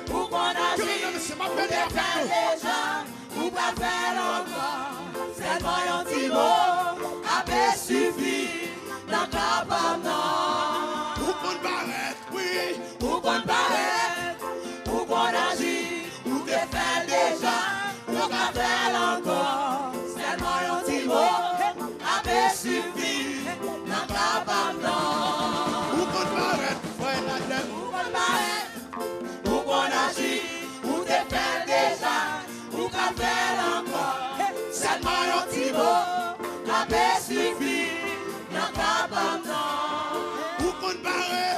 pour qu'on agisse, pour défaire les gens, pour pas faire encore. Seulement un petit mot, après suffit, dans ta femme non. Pour qu'on paraît, oui. Pour qu'on paraît, pour qu'on agisse, pour défaire les gens, pour pas faire encore. Seulement un petit mot, après suffit, dans ta femme non. Pour qu'on paraît, pour qu'on paraît, pour qu'on agisse, pour défaire les gens, pour pas faire encore. Seulement un petit mot, après suffit, dans ta femme non. pour qu'on paraît,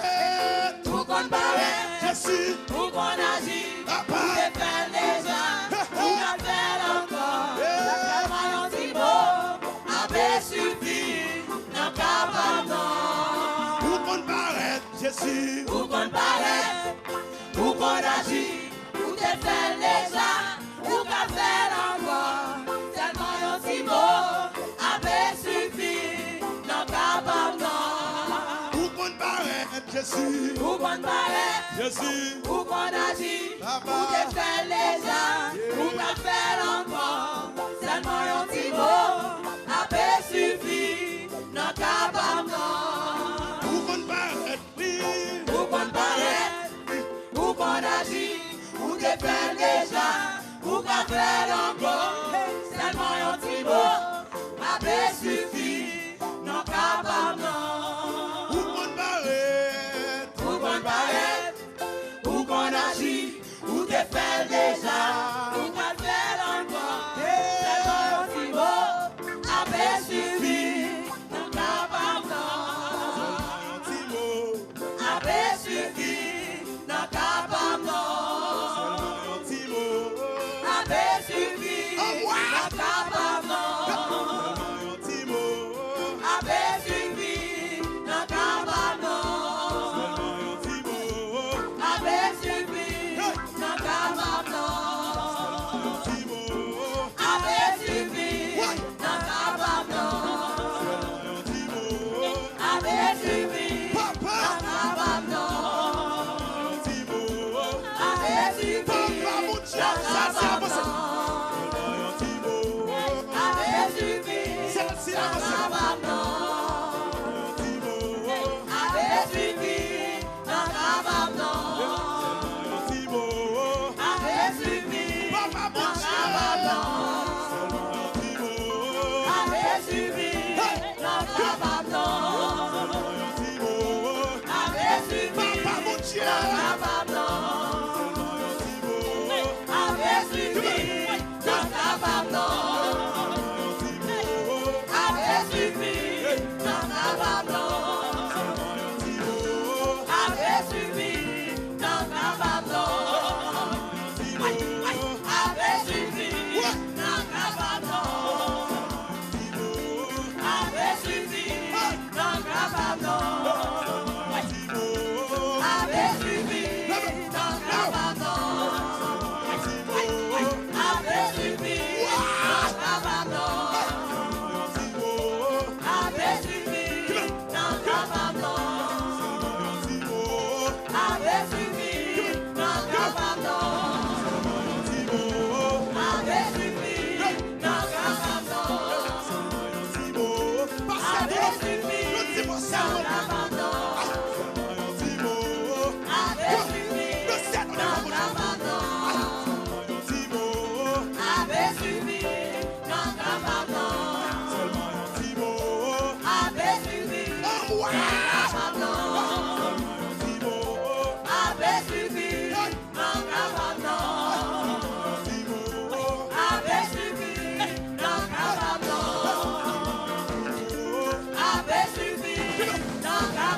Pour qu'on paraît, Jésus, pour qu'on agisse, pour défaire les gens, pour pas faire encore. Seulement un petit mot, après suffit, dans ta femme non. pour qu'on paraît, Jésus, Pour qu'on paraît, pour qu'on agisse, pour défaire les gens, pour pas faire encore. Seulement un petit mot, après suffit, dans ta femme non. pour qu'on paraît, Jésus, Pour qu'on paraît, Jésus, pour qu'on agisse, pour défaire les gens, pour pas faire encore. Seulement un petit mot, après suffit, dans ta femme non. pour qu'on paraît, oui. Pour qu'on paraît, pour qu'on agisse, pour défaire les gens, pour pas faire encore. Seulement un petit mot, après suffit, non capable non. Pour qu'on paraît, Pour qu'on paraît, pour qu'on agisse, pour défaire les gens, pour pas faire encore. Seulement un petit mot, après suffit, non capable non. un petit mot, Après suffit, non capable non. un petit mot, Après suffit, non capable non. un petit mot, Après suffit, non capable non. un petit mot, Après suffit, non capable non. un petit mot, Après suffit, non capable non. un petit mot, Après suffit, non capable non. un petit mot, Après suffit, Papa, mon Dieu, ça c'est avancé. Un petit mot, Avec suffit, ça c'est avancé. Un petit mot, avec suffit, non capable non. un petit mot, Avec suffit, Papa, mon non Dieu, capable non. un petit mot, Avec suffit, non capable non. un petit mot, Avec suffit, Papa, mon Dieu, non capable non. un petit mot, Avec suffit, non capable non. un petit mot, Avec suffit, non capable non. un petit mot, Avec suffit, non capable non. un petit mot, Avec suffit, non capable non. Avec suffit, non capable non. un petit mot, Avec suffit, non capable non. Avec suffit, non capable non. Avec suffit, non capable non. Avec suffit, non capable non. Avec suffit, non capable non. Avec suffit, non capable non. Avec suffit, non capable non. Avec suffit, non capable non. Avec suffit, non capable non. Avec suffit, non capable non. Avec suffit, non capable non. Avec suffit, non capable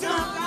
Wow.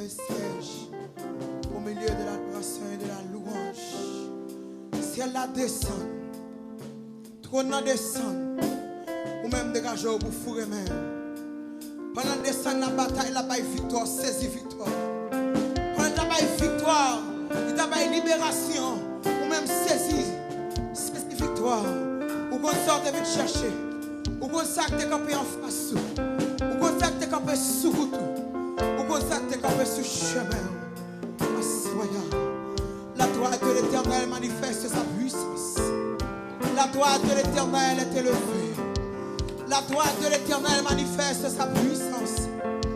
le siège au milieu de l'adoration et de la louange. Ciel la descend, trône la descend, ou même dégager pour fourrer même. Pendant descend la bataille, la bataille victoire, saisis victoire. Pendant la bataille victoire, il t'a bataille libération, ou même saisis victoire. Ou qu'on sorte vite chercher, ou qu'on sorte t'es campé en face, ou qu'on sorte t'es campé sous route, ou qu'on sorte t'es campé sous chemin. La droite de l'Éternel manifeste sa puissance. La droite de l'Éternel est élevée. La droite de l'Éternel manifeste sa puissance.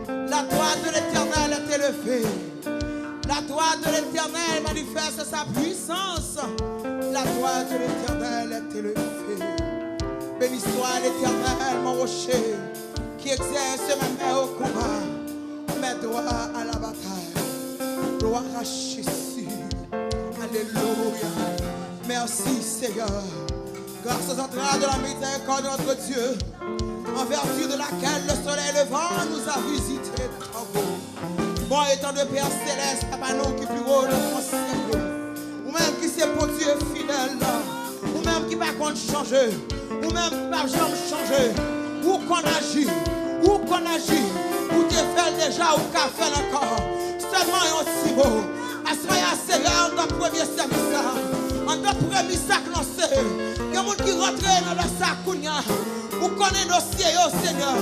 La droite de l'Éternel est élevée. La droite de l'Éternel manifeste sa puissance. La droite de l'Éternel est élevée. Béni soit l'Éternel, mon rocher, qui exerce mes mains au combat, mes doigts à la bataille. Gloire à Jésus. Alléluia. Merci Seigneur. Grâce aux entrailles de la miséricorde de notre Dieu, en vertu de laquelle le soleil levant nous a visité de travaux. Bon étant de Père céleste, Papa nous qui plus haut de mon ciel. Ou même qui c'est pour Dieu fidèle, ou même qui va contre changer, ou même qui va jamais changer, ou qu'on agit, ou tu fais déjà, ou qu'a fait encore. Seulement un petit mot. Assoyez Seigneur dans le premier service. En le premier sac lancé. Il y a des gens qui rentrent dans le sac. Vous connaissez nos dossiers, Seigneur.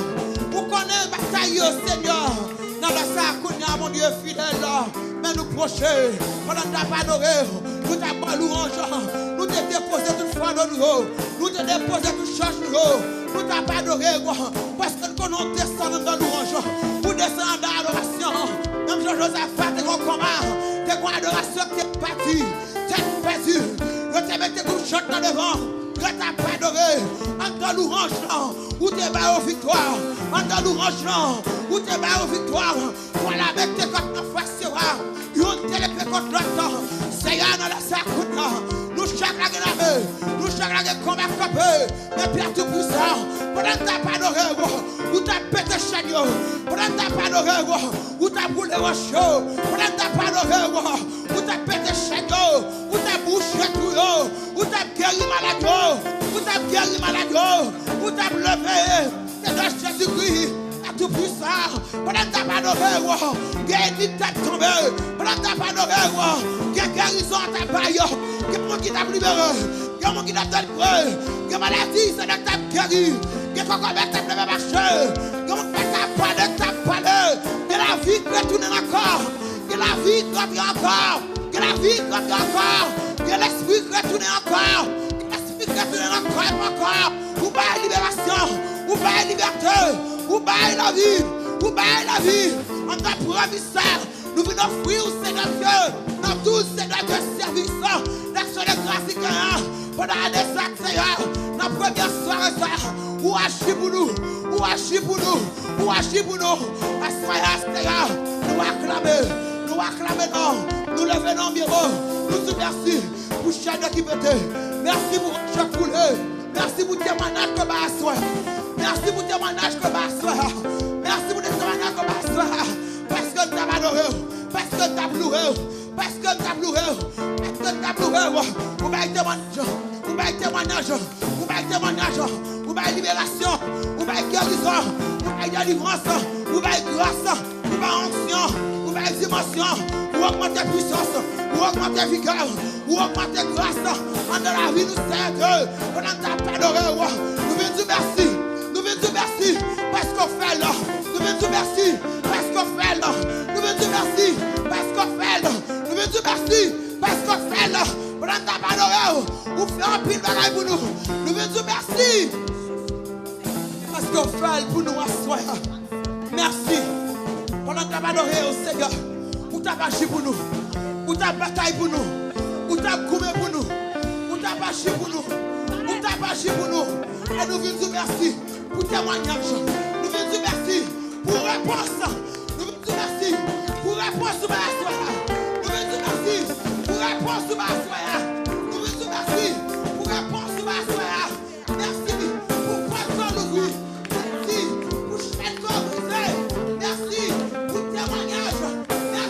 Vous connaissez la bataille, Seigneur. Dans le sac, mon Dieu fidèle. Mais nous procher. Pendant que nous adoré, nous t'avons louange. Nous t'avons déposé toute foi de nous. Nous t'avons déposé toute charge de nous. Nous t'avons adoré. Parce que nous descendons dans louange. Nous descendons dans l'adoration. Même Jean-Josaphat, t'es en combat, t'es en adoration, t'es battu, t'es perdu. Je t'ai mis tout chante dans devant, je t'ai pas adoré. En tant louange, où t'es bas aux victoires. En tant louange, où t'es bas aux victoires. Voilà, avec tes côtes en face, yon t'es les contre l'autre. Seigneur, dans la sacoute, nous chaque la combat frappé. Mais Pierre tout puissant, pendant que t'as pas adoré, où t'as pété chagnon, pendant que t'as pas adoré, où t'as brûlé au chaud, pendant que t'as pas adoré, où t'as pété chagnon, où t'as bouché tout, où t'as guéri malade, où t'as guéri malade, où t'as levé, c'est de Jésus-Christ. Tout puissant, pendant que t'as pas adoré, guéri t'a tombé, pendant que t'as pas adoré, guérison à ta baille, quelqu'un qui t'a libéré, quelqu'un qui t'a délivré, que maladie, c'est de ta guéri, quelqu'un qui t'a levé marcher, quelqu'un qui t'a parlé, que la vie retourne encore, que la vie revient encore, que la vie revient encore, que l'esprit retourne encore, que l'esprit retourne encore, ou pas libération, ou pas liberté. Ou baille la vie, ou baille la vie. En ta promissaire, nous venons offrir au Seigneur Dieu, dans tout Seigneur de service, l'action de grâce et gagnant, pendant des actes, Seigneur, dans la première soirée, ou agis pour nous, ou agis pour nous, ou agis pour nous. Assoyez, Seigneur, nous acclamons, non, nous levons nos bureaux, nous te merci pour chaque qui peut. Merci pour chaque couleur, merci pour témoignage que va asseoir. Merci pour témoignage que va asseoir. Merci pour témoignage que va asseoir. Parce que tu as adoré, parce que tu as pleuré, parce que tu as pleuré, parce que tu as pleuré. Vous m'avez témoignage, vous m'avez témoignage, vous m'avez témoignage, vous m'avez libération, vous m'avez guérison, vous m'avez délivrance, vous m'avez grâce, vous m'avez onction, vous m'avez dimension, vous augmentez puissance, vous augmentez vigueur, vous augmentez grâce. En la vie, nous servons, pendant que tu as adoré, nous venons dire merci. Nous venons dire merci parce qu'on fait là. Nous venons dire merci parce qu'on fait là. Nous venons dire merci parce qu'on fait là. Nous venons dire merci parce qu'on fait là. Pendant que t'as pas adoré, vous faites un pile bagaille pour nous. Nous venons dire merci parce qu'on fait pour nous asseoir. Merci. Pendant que t'as pas adoré au Seigneur, vous t'as agi pour nous. Vous t'as bataille pour nous. Vous t'as coupé pour nous. Vous t'as agi pour nous. Vous t'as agi pour nous. Et nous venons dire merci. Pour témoignage, nous venons dire merci pour réponse, nous venons dire merci pour réponse sur ma soirée, nous venons dire merci pour réponse sur ma soirée, nous venons dire merci pour réponse sur ma soirée, merci pour prendre l'ouvrir, merci pour chaque corps brisé, merci pour témoignage, merci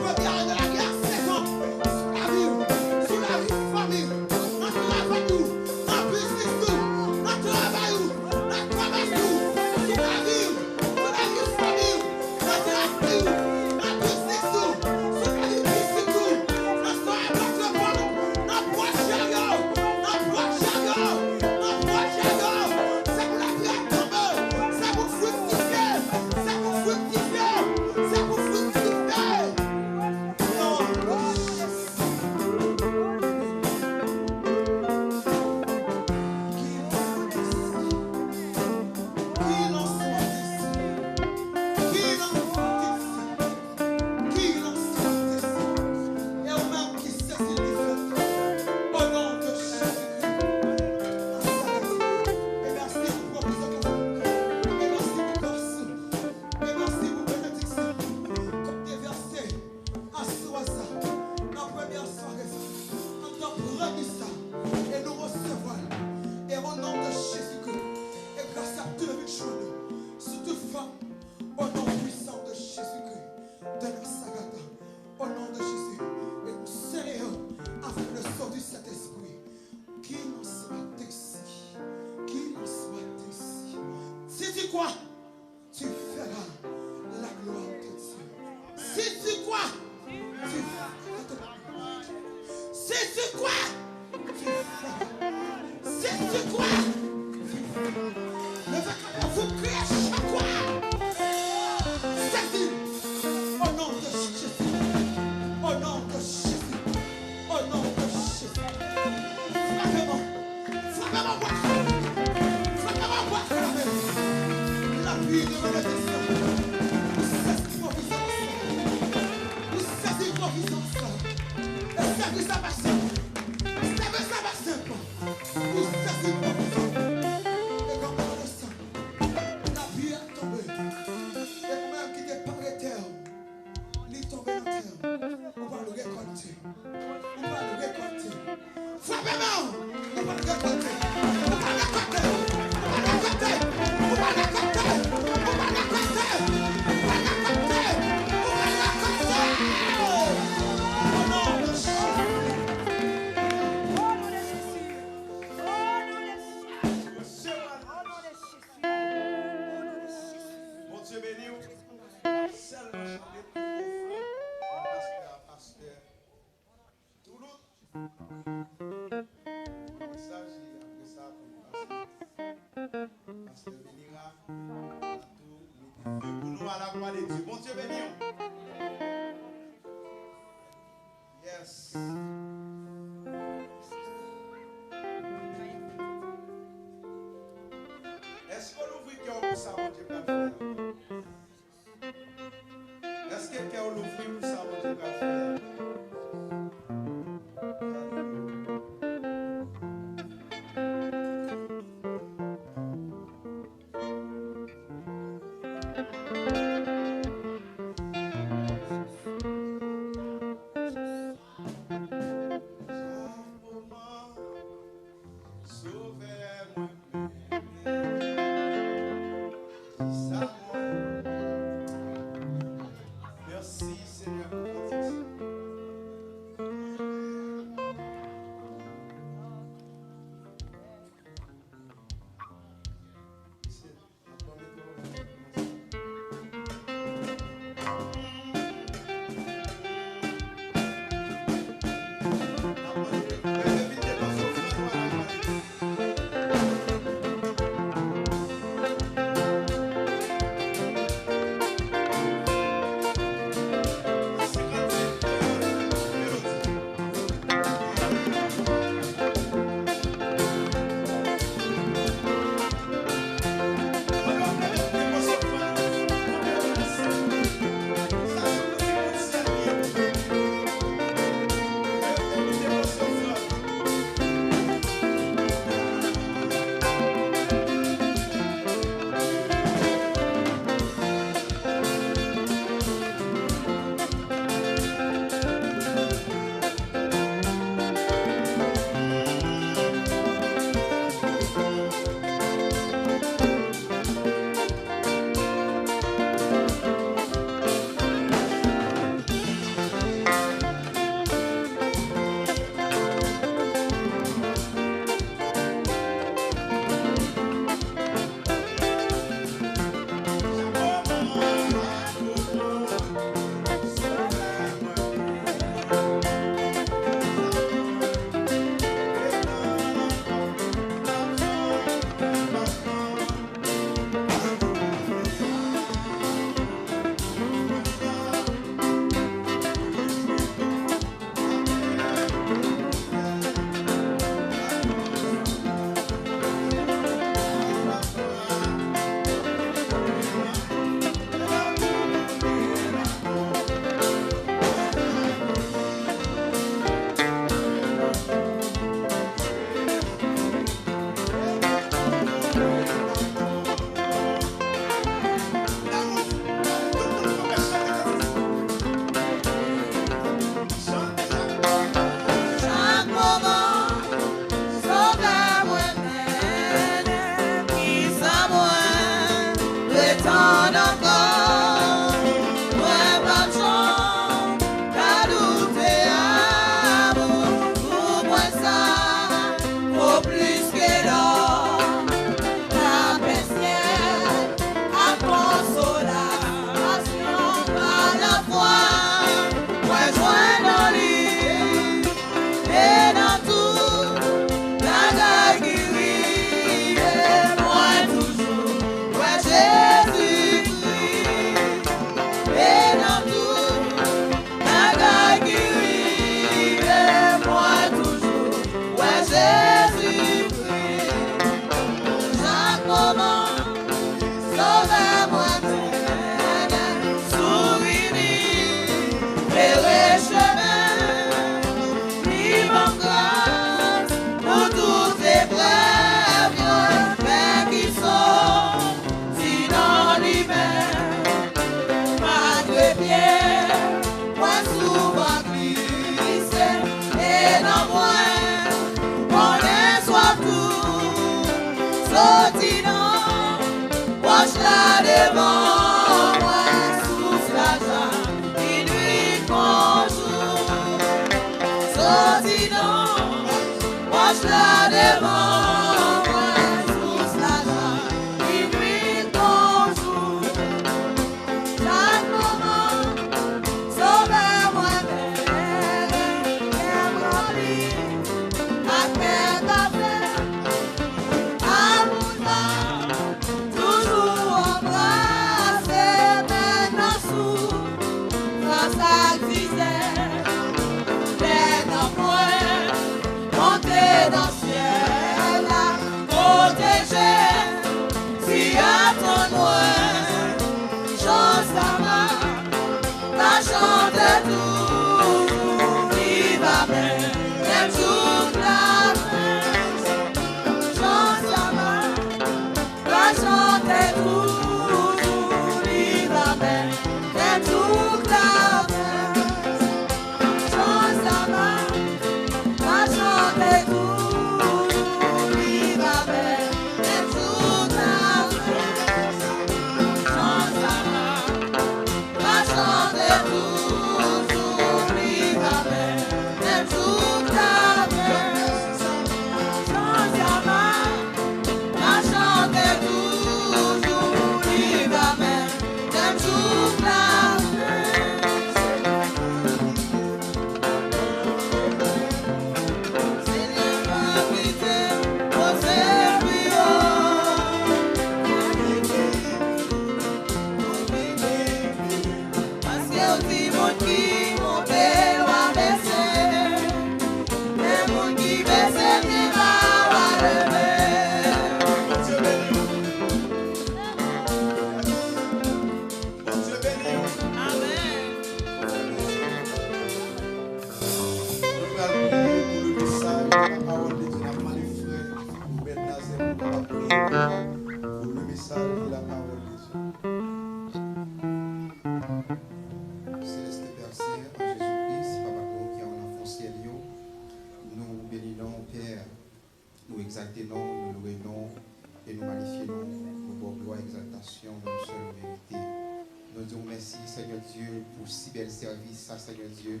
Seigneur Dieu,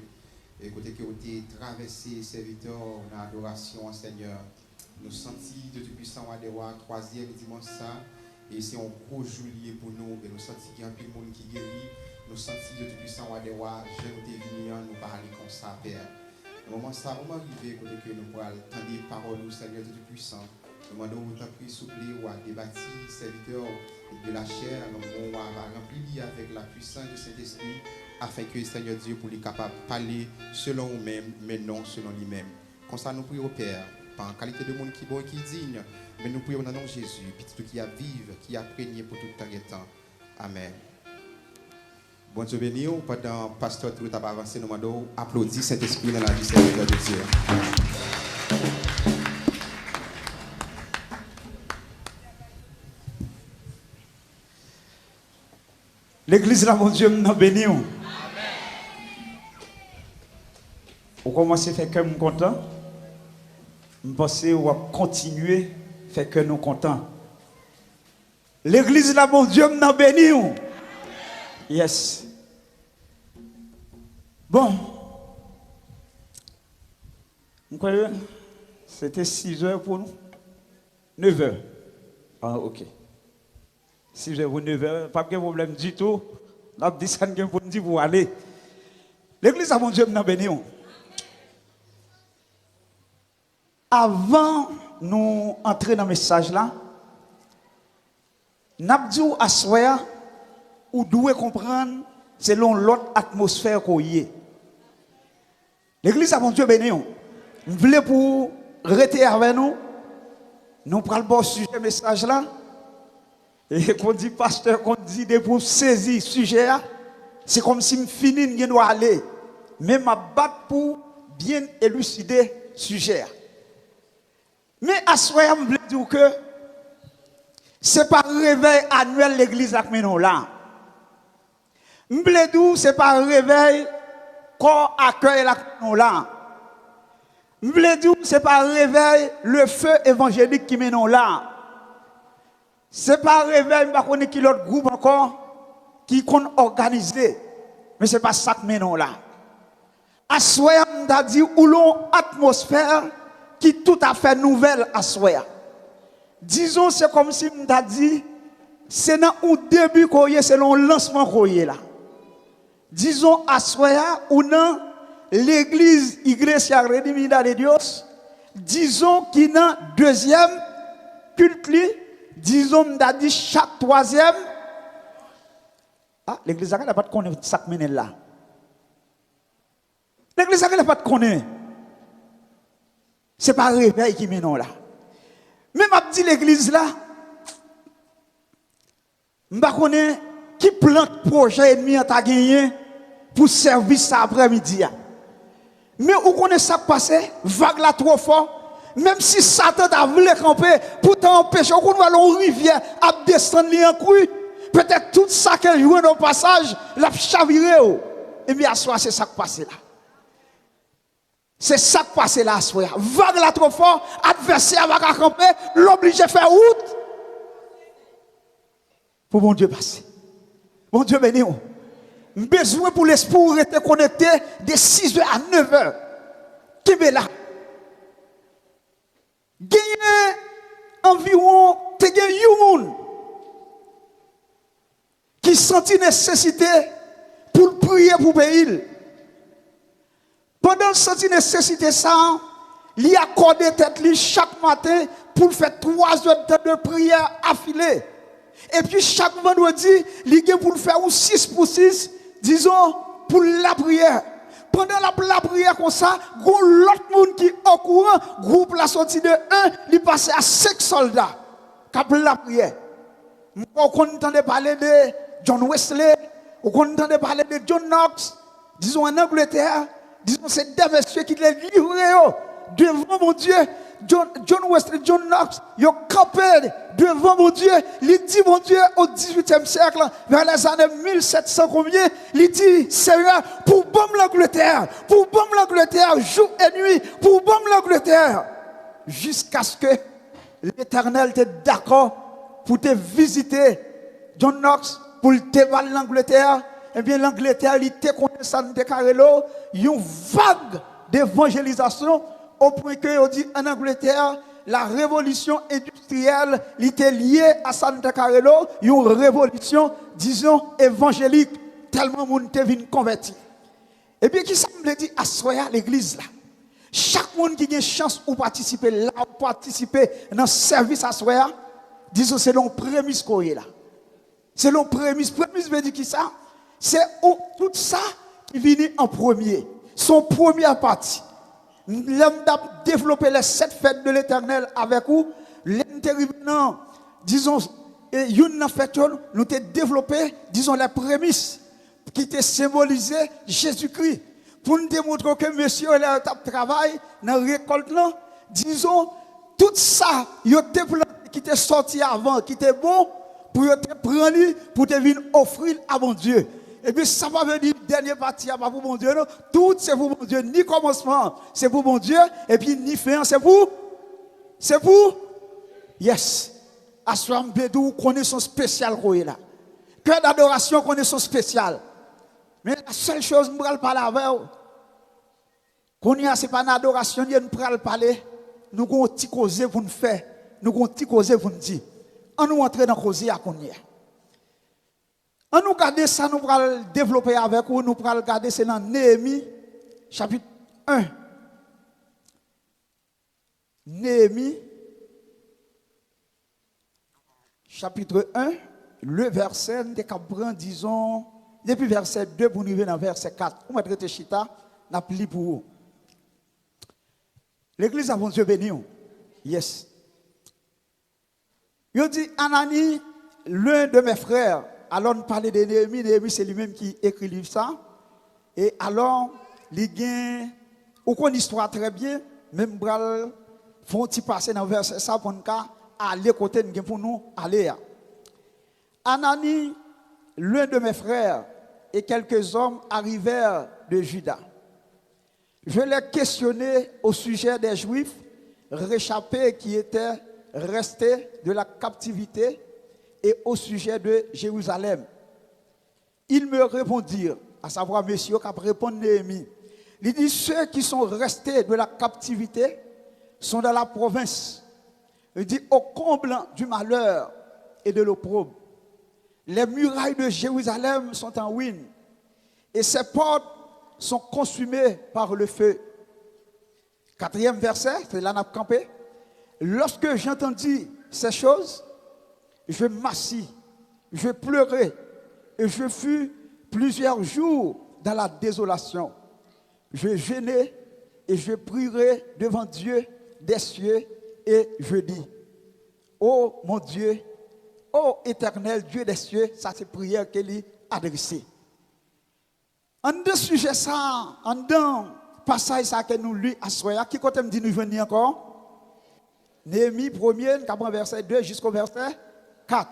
écoutez que vous avez traversé, serviteur, dans l'adoration, Seigneur. Nous sentons Dieu Tout-Puissant, Wadewa, 3e dimanche, ça, et c'est un gros juillet pour nous, et nous sentons qu'il y a un peu de monde qui guérit, nous sentons Dieu Tout-Puissant, Wadewa, je nous t'ai venu, nous parler comme ça, Père. Au moment ça, on va arriver, écoutez que nous pourrons entendre les paroles, Seigneur Tout-Puissant. Nous demandons au prix souffler ou à débattre, serviteur de la chair, on va remplir avec la puissance du Saint-Esprit, afin que Seigneur Dieu pour lui capable de parler selon nous-mêmes, mais non selon lui-même. Comme ça, nous prions au Père, par qualité de monde qui est bon et qui est digne, mais nous prions dans le nom de Jésus, puis tout qui a vive, qui a prégné pour tout temps. Amen. Bon Dieu béni, pendant que pasteur tout a avancé, nous demandons applaudir Saint-Esprit dans la vie serviteur de Dieu. L'église là, mon Dieu, nous bénit. On commence à faire que nous content. Je pense qu'on va continuer à faire que nous contents. L'église là, mon Dieu, m'a béni. Yes. Bon. C'était 6 heures pour nous. 9 heures. Ah, ok. 6 heures pour 9 heures. Pas de problème du tout. On a dit ça pour nous dire pour aller. L'église à mon Dieu m'a béni. Avant nous entrer dans le message là, Nabdou Aswaya, ou doit comprendre selon l'autre atmosphère qu'on y est. L'église à mon Dieu béni. Nous voulons pour rester avec nous. Nous prenons le bon sujet message là. Et qu'on dit pasteur, qu'on dit de pour saisir sujet là, c'est comme si je finis, je dois aller. Mais ma battre pour bien élucider sujet. Mais Aswaya, je veux dire que ce n'est pas réveil annuel l'église à Menon là. Je veux dire ce n'est pas réveil qu'on accueille la Menon là. Je veux dire ce n'est pas réveil le feu évangélique qui Menon là. Ce n'est pas réveil, je ne sais pas l'autre groupe encore qui est organisé. Mais ce n'est pas ça que Menon là. Aswaya, on dit, où l'on atmosphère qui est tout à fait nouvelle Aswaya. Disons, c'est comme si on a dit, c'est dans le début qu'on y est, c'est dans le lancement qu'on y est là. Disons, Aswaya, ou dans l'église Iglesia Redimida de Dios, disons qu'il y a un deuxième culte, disons, on a dit chaque troisième. Ah, l'église n'a pas de connaître ça que là. L'église n'a pas de connaître. Ce n'est pas un réveil qui mène là. Mais ma petite l'église là, je ne sais pas qui plante projet ennemi à ta gagné pour servir ça après-midi. Mais où connaît ça passer, vague là trop fort, même si Satan a voulu camper pour t'empêcher, on va aller rivière à descendre en cru, peut-être tout ça qu'elle joue dans le passage, l'a chaviré. Et bien, à soi, c'est ça qui passe là. C'est ça qui passe là, soya. Vague là trop fort, adversaire va camper, l'oblige à faire route. Pour mon Dieu passer. Mon Dieu béni. Besoin pour l'esprit rester connecté de 6h à 9h. Qui est là? Gagner environ, te gagne un qui sentit nécessité pour prier pour pays. Pendant cette nécessité, ça, il a accordé tête chaque matin pour faire 3 heures de prière affilée. Et puis chaque vendredi, il a pour faire 6 pour 6, disons, pour la prière. Pendant la prière comme ça, l'autre monde qui est au courant, groupe la sortie de 1, il passe à 5 soldats qui ont la prière. On entend parler de John Wesley, on entend parler de John Knox, disons en Angleterre. Disons, c'est des messieurs qui les livrent devant mon Dieu. John Wesley, John Knox, ils ont campé devant mon Dieu. Il dit, mon Dieu, au 18e siècle, vers les années 1700 combien, il dit, Seigneur, pour bomber l'Angleterre, jour et nuit, pour bomber l'Angleterre, jusqu'à ce que l'Éternel était d'accord pour te visiter, John Knox, pour te battre l'Angleterre. Eh bien, l'Angleterre, il était connaissant de Carrello, il y a une vague d'évangélisation au point que, on dit en Angleterre, la révolution industrielle, il était liée à Santa Carrello, il y a une révolution, disons, évangélique, tellement le monde est venu convertir. Et bien, qui ça me dit à Soya, l'église là? Chaque monde qui a une chance de participer là, ou participer dans le service à Soya, disons, c'est l'on prémisse qu'on est là. C'est l'on prémisse. Prémisse veut dire qui ça? C'est tout ça qui vient en premier. Son première partie. L'homme a développé les 7 fêtes de l'Éternel avec vous. L'intervenant, disons, une fête, nous avons développé, disons, les prémices qui étaient symbolisées Jésus-Christ. Pour nous démontrer que monsieur et leur travail dans la récolte, disons, tout ça, qui était sorti avant, qui était bon, pour te prendre, pour te venir offrir à mon Dieu. Et puis ça va venir, dernière partie, pas pour mon Dieu, non? Tout c'est pour mon Dieu, ni commencement, c'est pour mon Dieu, et puis ni fin, c'est pour? Yes. Assoam Bédou, connaissance spéciale qu'on est là. Cœur d'adoration, connaissance spéciale. Mais la seule chose, nous allons parler avec vous. Qu'on y a, ce n'est pas une adoration, nous allons parler. Nous avons un petit causé pour nous faire. Nous avons un petit causé pour nous dire. On nous entre dans le causé à qu'on y a. On nous garde ça, nous allons développer avec vous. Nous allons regarder, c'est dans Néhémie, chapitre 1. Néhémie, chapitre 1, le verset, disons, depuis verset 2 pour arriver dans verset 4. On va traiter Chita, n'a pli pour vous. L'église a bon Dieu béni. Yes. Il dit, Anani, l'un de mes frères, alors nous parlons de Néhémie, Néhémie c'est lui-même qui écrit le livre ça. Et alors, il gagne, on connaît l'histoire très bien, même bral, font-ils passer dans verset ça pour nous aller côté pour nous aller. Anani, l'un de mes frères, et quelques hommes arrivèrent de Juda. Je les questionnais au sujet des Juifs réchappés qui étaient restés de la captivité et au sujet de Jérusalem. Ils me répondirent, à savoir messieurs, qui répondent Néhémie. Il dit, ceux qui sont restés de la captivité sont dans la province. Il dit, au comble du malheur et de l'opprobre. Les murailles de Jérusalem sont en ruine et ses portes sont consumées par le feu. 4e verset, c'est là qu'on a campé. Lorsque j'entendis ces choses, je m'assis, je pleurais et je fus plusieurs jours dans la désolation. Je gênais et je prierai devant Dieu des cieux et je dis, ô mon Dieu, ô éternel Dieu des cieux, ça c'est prière qu'elle a adressée. En deux sujets ça, en deux passages ça que nous lui à soya, qui côté me dit nous venir encore? Néhémie 1er, verset 2 jusqu'au verset 4.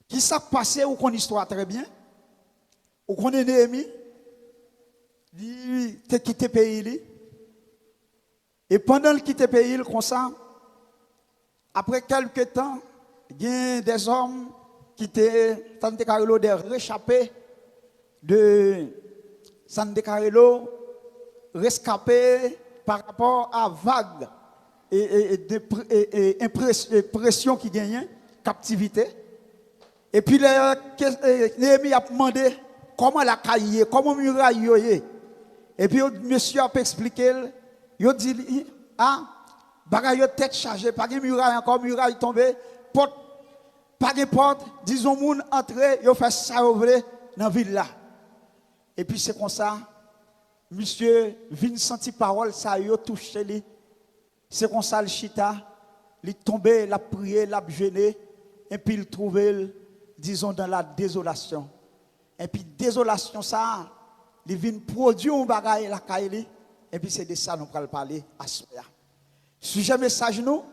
Qui s'est passé ou qu'on histoire très bien? Ou qu'on est Néhémie? Il a quitté le pays. Et pendant qu'il quitte le pays, comme ça, après quelques temps, il y a des hommes qui étaient des réchappés de Sante Carelo, rescapés par rapport à vagues et pression qui gagnent, captivité. Et puis Néhémie a demandé comment la caille, comment muraille. Et puis monsieur a expliqué, il a dit, ah, bagaille tête chargée, pas de muraille encore, muraille tombée, porte, pas de porte, disons, moun entrer, il fait ça ouvrir dans la ville là. Et puis c'est comme ça, monsieur vient sentir parole, ça il a touché lui. C'est comme ça le chita, il est tombé, il a prié, il a jeûné, et puis il trouvait, disons, dans la désolation. Et puis désolation ça, il vient produire un bagage la caille, et puis c'est de ça nous allons parler à ce moment. Sujet message nous,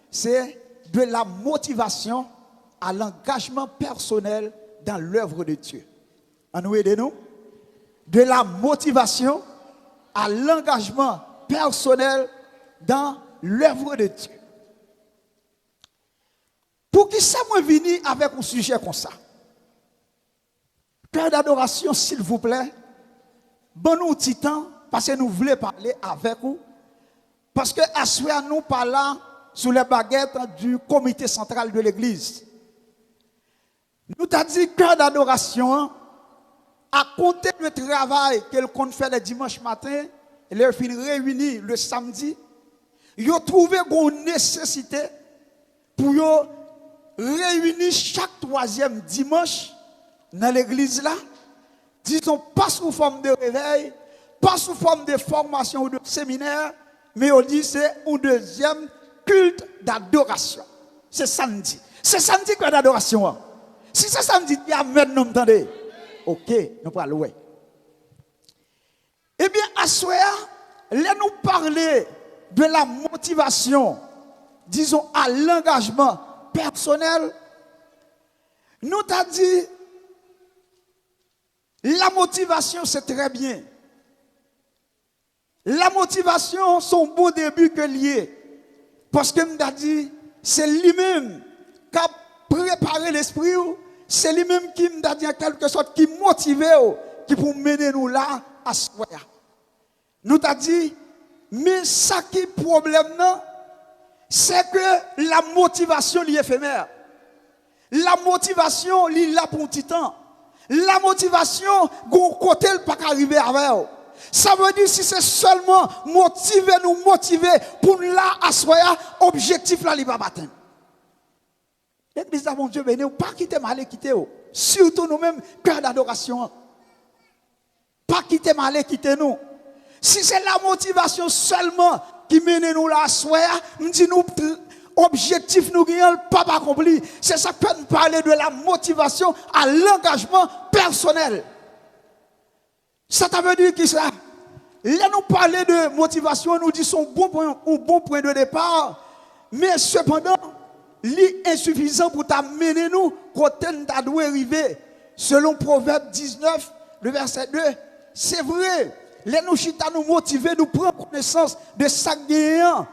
c'est de la motivation à l'engagement personnel dans l'œuvre de Dieu. En nous aidez-nous? De la motivation à l'engagement personnel dans l'œuvre de Dieu. Pour qui ça moi venir avec un sujet comme ça? Père d'adoration, s'il vous plaît, bon nous petit temps, parce que nous voulons parler avec vous. Parce que à ce moment nous parlons sous les baguettes du comité central de l'église. Nous t'avons dit cœur d'adoration, à compter le travail qu'elle compte faire le dimanche matin, et leur fin réunis le samedi, ils ont trouvé une nécessité pour réunir chaque 3e dimanche dans l'église là, disons pas sous forme de réveil, pas sous forme de formation ou de séminaire, mais on dit c'est un deuxième culte d'adoration. C'est samedi. C'est samedi que d'adoration. Si c'est samedi, il y a maintenant, entendez. Ok, nous parlons. Ouais. Eh bien, à ce moment, nous parler de la motivation, disons, à l'engagement personnel. Nous t'a dit, la motivation, c'est très bien. La motivation, son beau début que lié. Parce que nous t'a dit, c'est lui-même qui a préparé l'esprit, c'est lui-même qui m'a dit en quelque sorte, qui motive, qui pour mener nous là à soi. Nous t'a dit, mais ça qui est problème, c'est que la motivation est éphémère. La motivation est là pour un petit temps. La motivation, gon côté le pas arriver avec. Ça veut dire si c'est seulement motiver pour là à soi, objectif là il va battre. L'église de mon Dieu béni, pas quitter mal quitter. Surtout nous-mêmes cœur d'adoration. Pas quitter mal quitter nous. Si c'est la motivation seulement qui mène nous là à soi, nous dit nous objectif nous gagnons pas accompli. C'est ça que nous parler de la motivation à l'engagement personnel. Ça veut dire que ça. Là nous parler de motivation, nous disons un bon point de départ, mais cependant, l'insuffisant pour t'amener nous côté nous doit arriver. Selon Proverbe 19, le verset 2, c'est vrai. Les nous chita nous motiver, nous prendre connaissance de ça gagnant.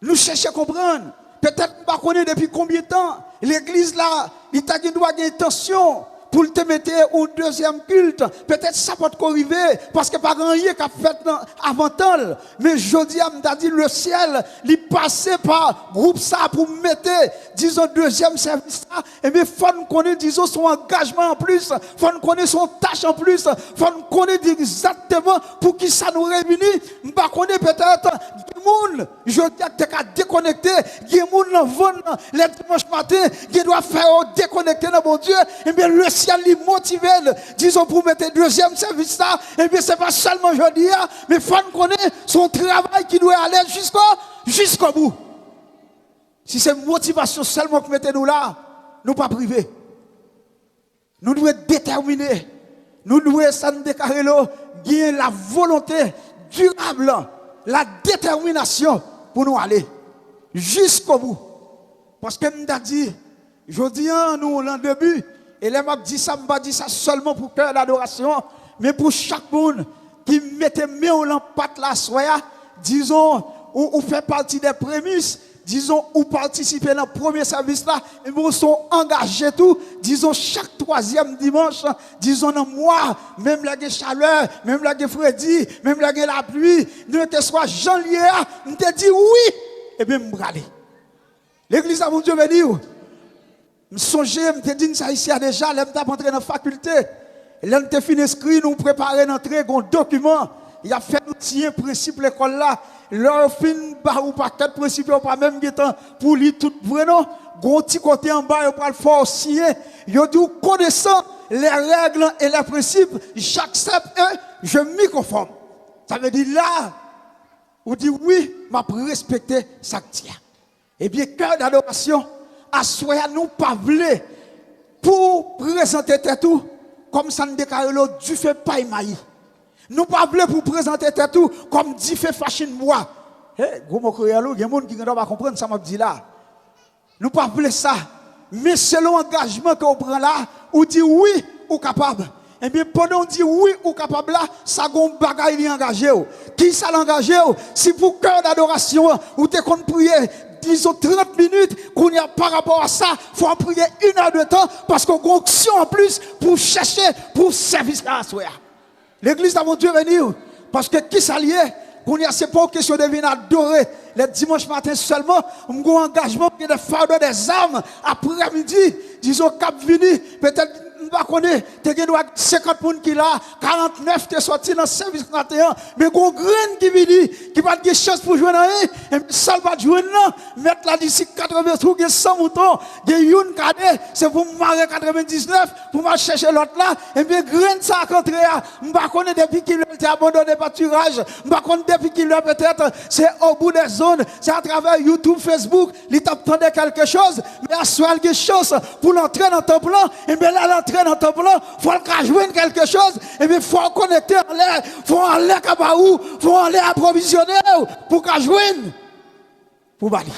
Nous chercher à comprendre. Peut-être nous ne connaissons pas depuis combien de temps. L'église là, il doit avoir une intention pour te mettre au deuxième culte. Peut-être ça peut arriver parce que pas grand chose qu'a fait avant temps. Mais je dis à dit le ciel, il passait par groupe ça pour mettre, disons, deuxième service là. Et bien, faut nous connaître, disons, son engagement en plus. Faut nous connaître son tâche en plus. Faut nous connaître exactement pour qui ça nous réunit. Je connais peut-être, je dis que tu as déconnecté, il y a des gens les dimanches matin qui doivent faire déconnecter dans mon Dieu. Et bien, le ciel est motivé, disons, pour mettre deuxième service là. Et bien, c'est pas seulement aujourd'hui, mais il faut nous connaître son travail qui doit aller jusqu'au bout. Si c'est motivation seulement que mettez nous là, nous pas privés. Nous devons être déterminés. Nous devons sans déclarer gagner la volonté durable, la détermination pour nous aller jusqu'au bout. Parce que nous avons dit, je dis nous l'an début, et les m'a dit ça, m'a dit ça seulement pour cœur d'adoration, mais pour chaque monde qui mettait mieux en patte la soya, disons, ou fait partie des prémices, disons, ou participer dans le premier service là, et nous sont engagés tout, disons, chaque troisième dimanche, disons, dans mois, même la chaleur, même la Freddy, même la pluie, nous que soit janvier, nous te dit oui, et bien, nous aller. L'église à mon Dieu béni. Je songe, je te dis ça ici déjà, je suis entré dans la faculté. Là, je suis fini inscrit, nous préparer l'entrée, un document. Il a fait un principe l'école là. Leur fin ou pas quatre principes, pas même temps pour lire tout vrai non. Gon petit côté en bas, il pas le fort signer. Il dit connaissant les règles et les principes, j'accepte et je m'y conforme. Ça veut dire là, on dit oui, m'a respecté ça tient. Eh bien, cœur d'adoration, à soi, nous pas voulu pour présenter tout comme ça nous déclare l'autre du fait pas maï. Nous pas voulu pour présenter tout comme du fait fashion moi. Eh, gros mot créolo, il y a des gens qui ne pas comprendre ça m'a dit là. Nous pas voulu ça, mais selon l'engagement qu'on prend là, ou dit oui ou capable. Eh bien, pendant qu'on dit oui ou capable là, ça gon bagaille engagé. Qui ça l'engagé? Si pour cœur d'adoration, ou t'es qu'on prier, disons 30 minutes, qu'on y a par rapport à ça, faut en prier 1 heure de temps, parce qu'on a une action en plus pour chercher, pour service à soi. L'église de mon Dieu venir, parce que qui s'allie, qu'on y a, c'est pas une question de venir adorer le dimanche matin seulement, on a un engagement, il y a des fardeaux, des armes, après-midi, disons, cap vini, peut-être, pas connaître, tu as 50 personnes qui là, 49 tu es sorti dans le service 31, mais gon graine qui vient qui va de chance pour jouer dans un, et ça va jouer là, mettre là d'ici 80 trous, 100 moutons, des une cadet, c'est pour marrer 99, pour me chercher l'autre là, et bien graine ça à rentrer, je pas connaître depuis qu'il a abandonné pâturage, je pas connaître depuis qu'il a peut-être, c'est au bout des zones, c'est à travers YouTube, Facebook, il t'attendait quelque chose, mais à soi quelque chose pour l'entrer dans ton plan, et bien là l'entrée dans ton plan, il faut jouer quelque chose, et bien il faut connecter en l'air, il faut aller à Kabaou, il faut aller approvisionner pour jouer. Pour bali.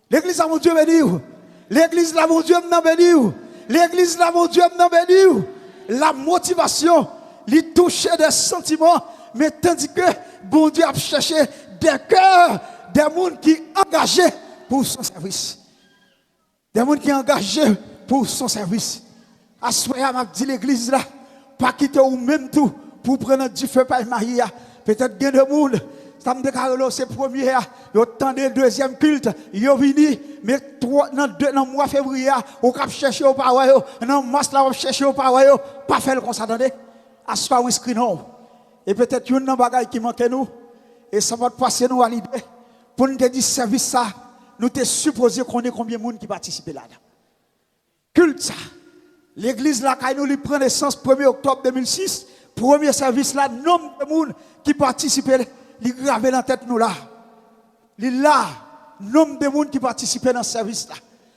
L'église à mon Dieu béni. L'église là mon Dieu m'a béni. L'église là mon Dieu m'a béni. La motivation, lui toucher des sentiments, mais tandis que bon Dieu a cherché des cœurs, des mondes qui engagés pour son service. Des gens qui sont engagés pour son service. À ce moment m'a dit l'église là, pas quitter ou même tout pour prendre du feu par Maria. Peut-être bien de monde. Ça me déclare c'est premier, ils attendent le deuxième culte, ils ont venu, mais dans le mois février, on va chercher au parois, dans mars là, on va chercher au parois, pas faire comme ça, attendez. À ce moment inscrit non. Et peut-être une bagaille qui manque nous, et ça va passer nous à l'idée, pour nous dire service ça, nous te supposé qu'on ait combien de monde qui participe là-dedans. Culte ça. L'église là, quand nous lui prend naissance 1er octobre 2006, premier service là, nombre de monde qui participaient. Il est gravé dans la tête nous là. Il est là, nombre de monde qui participaient dans ce service là.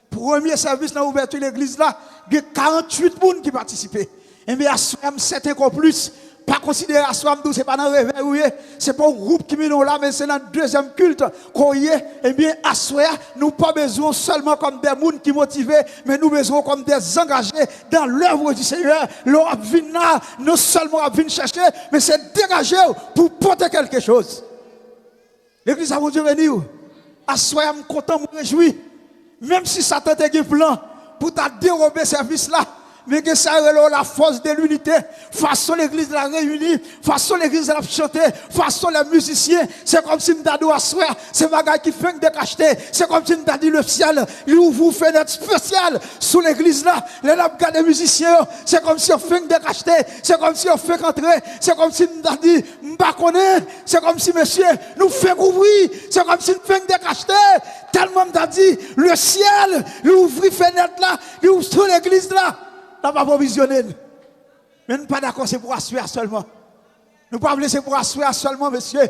Premier service dans l'ouverture de l'église là, il y a 48 personnes qui participaient. Et bien, à ce moment, c'est encore plus. Pas considérer à ce moment, c'est pas dans le réveil, c'est pas un groupe qui est là, mais c'est dans le deuxième culte qu'on y est. Et bien, à ce moment, nous pas besoin seulement comme des gens qui motivés, mais nous besoin comme des engagés dans l'œuvre du Seigneur. L'on vient là, non seulement à venir chercher, mais c'est dégager pour porter quelque chose. L'église a Dieu venir. À ce moment, je suis content, je me réjouis. Même si Satan a un plan pour te dérober ce service là, mais que ça la force de l'unité, façon l'église la réunie, façon l'église la chanter, façon les musiciens, c'est comme si m'ta dit à soir, c'est bagage qui fait de cacheter, c'est comme si m'ta dit le ciel, lui ouvre une fenêtre spéciale sous l'église là, les labgas des musiciens, c'est comme si on fait de cacheter, c'est comme si on fait rentrer, c'est comme si m'ta dit m'pa connaît, c'est comme si monsieur nous fait ouvrir, c'est comme si nous fait de cacheter, tellement m'ta dit le ciel, lui ouvre une fenêtre là, lui ouvre sous l'église là. Nous pas provisionner. Mais nous ne sommes pas d'accord, c'est pour assurer seulement. Nous ne sommes pas laisser pour assurer seulement, monsieur.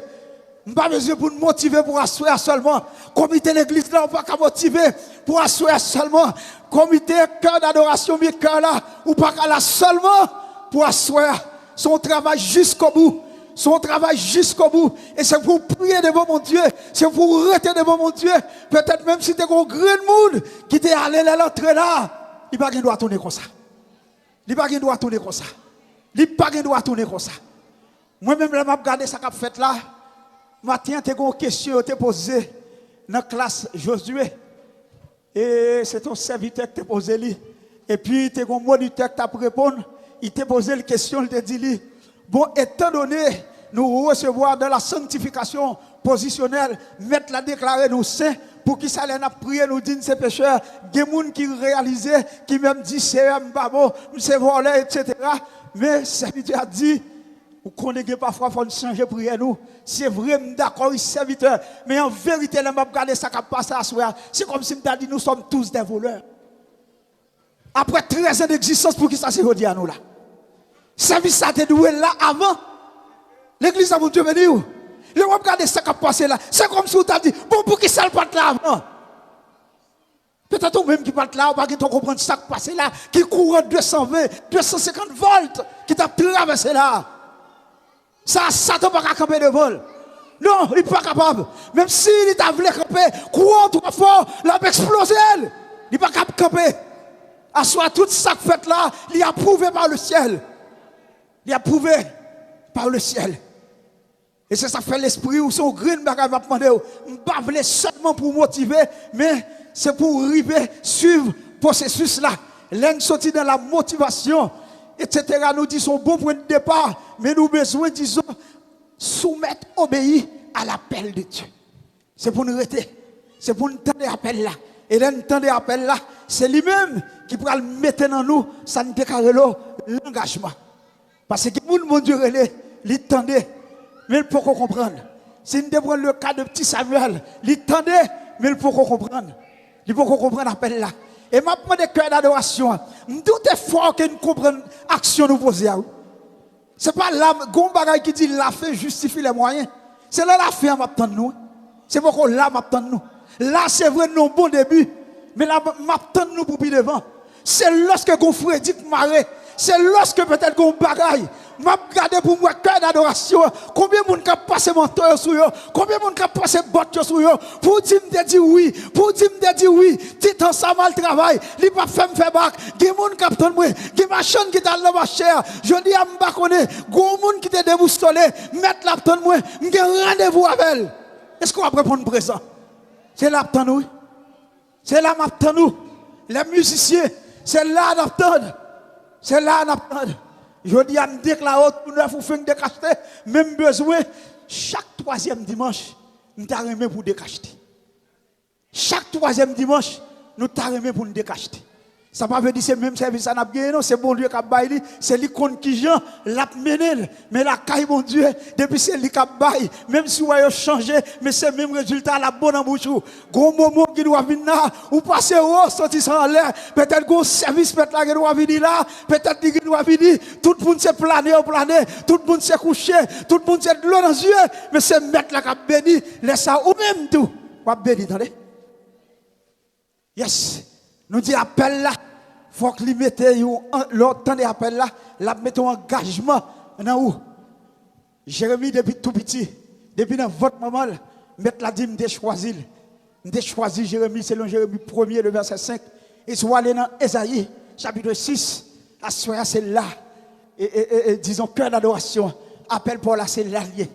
Nous ne sommes pas besoin pour nous motiver pour assurer seulement. Comité l'église là, on ne peut pas motiver pour assurer seulement. Comité cœur d'adoration, mais cœur là, ou pas là seulement pour assurer son travail jusqu'au bout. Son travail jusqu'au bout. Et c'est pour prier devant mon Dieu. C'est pour rester devant mon Dieu. Peut-être même si tu es un grand monde qui t'est allé à l'entrée là, il ne doit pas tourner comme ça. Il n'y a pas de droit tourner comme ça. Il n'y a pas de droit tourner comme ça. Moi-même, je vais regarder ce qu'a fait là. Matin, tu as une question que tu as posée dans la classe Josué. Et c'est ton serviteur qui t'a posé. Et puis, tu as un moniteur qui t'a répondu. Il t'a posé la question, il t'a dit, bon, étant donné, nous recevoir de la sanctification positionnelle, mettre la déclarer nous saints, pour qui ça les a prié, nous dit ces pécheurs, des gens qui réalisent, qui même dit c'est un babo, c'est volé, etc. Mais serviteur a dit, vous connaissez parfois, il faut changer prière nous. C'est vrai, d'accord, serviteur. Mais en vérité, je regarde ça qui passe à soi. C'est comme si je dit, nous sommes tous des voleurs. Après 13 ans d'existence, pour qui ça s'est redit à nous là? Service ça t'est doué là avant. L'église a Dieu venu. Le regardez ça qui a passé là. C'est comme si vous t'avez dit, bon, pour qui ça ne passe là avant? Peut-être même qui passe là, ou pas qui comprendre ça qui a passé là, qui court 220, 250 volts, qui t'a traversé là. Ça, Satan n'a pas camper de vol. Non, il n'est pas capable. Même s'il t'a voulu camper, courant trop fort, il a explosé. Il n'est pas capable de camper. À soi, tout ça qui fait là, il est approuvé par le ciel. Il est approuvé par le ciel. Et c'est ça fait l'esprit où son green bagage va demander, pas seulement pour motiver, mais c'est pour arriver, suivre le processus là. L'un sorti dans la motivation, etc. Nous disons bon point de départ, mais nous besoin, disons, soumettre, obéir à l'appel de Dieu. C'est pour nous arrêter. C'est pour nous tendre l'appel là. Et l'entendre l'appel là, c'est lui-même qui pourra le mettre dans nous, ça nous déclare l'engagement. Parce que mon Dieu, il tendait. Mais il faut qu'on comprenne. Si nous prenons le cas de petit Samuel, il tendait, mais il faut qu'on comprenne. Il faut qu'on comprenne l'appel là. Et maintenant, des cœurs d'adoration, tout est fort que nous comprenions l'action nous poser. Ce n'est pas l'âme, Gombagaï qui dit la fait justifie les moyens. C'est là la fait en m'attendre nous. C'est pourquoi là m'attendre nous. Là, c'est vrai, non bon début. Mais là, m'attendre nous pour plus devant. C'est lorsque qu'on frère dit marée. C'est lorsque peut-être qu'on bagaille. M'a regardé pour moi cœur d'adoration. Combien de monde qui a passé mon temps sur eux? Combien de monde qui a passé botte sur eux? Pour dire me dire oui, pour dire me dire oui. Titan ça mal travail, il pas fait me faire bac. Des monde qui attend moi, des machines qui dans la chère. Je dis à m'ba connaît, gros monde qui te déboussolé, mettre l'attend moi, m'gen rendez-vous avec elle. Est-ce qu'on va répondre présent? C'est l'attend nous. C'est là m'attend nous. Les musiciens, c'est là d'attendre. C'est là d'attendre. Je dis à me déclarer tout neuf ou fin de décacheter, même besoin, chaque troisième dimanche, nous t'arrêtons pour décacheter. Chaque troisième dimanche, nous t'arrêtons pour nous décacheter. Ça ne veut pas dire que c'est le même service à nous, c'est bon Dieu qui a baillé, c'est l'icône qui Jean l'a mené. Mais la caille, bon Dieu, depuis c'est lui qui a baillé, même si vous avez changé, mais c'est le même résultat, la bonne en bouche. Gros moment qui doit venir là, ou passer au sortir en l'air, peut-être gros service peut-être là qui doit venir là, peut-être qui doit venir, tout le monde s'est plané, tout le monde s'est couché, tout le monde s'est de l'eau dans les yeux, mais c'est mettre là qui a béni, laisse ça ou même tout, quoi béni, attendez. Yes, nous dit appel là. Faut que lui mette l'autre appel là, la mette en engagement dans où Jérémie depuis tout petit, depuis dans votre moment, mettre la dit m'de choisi Jérémie selon Jérémie 1er le verset 5 et soit aller dans Ésaïe chapitre 6, à soir c'est là et disons cœur d'adoration, appel pour là c'est l'allié.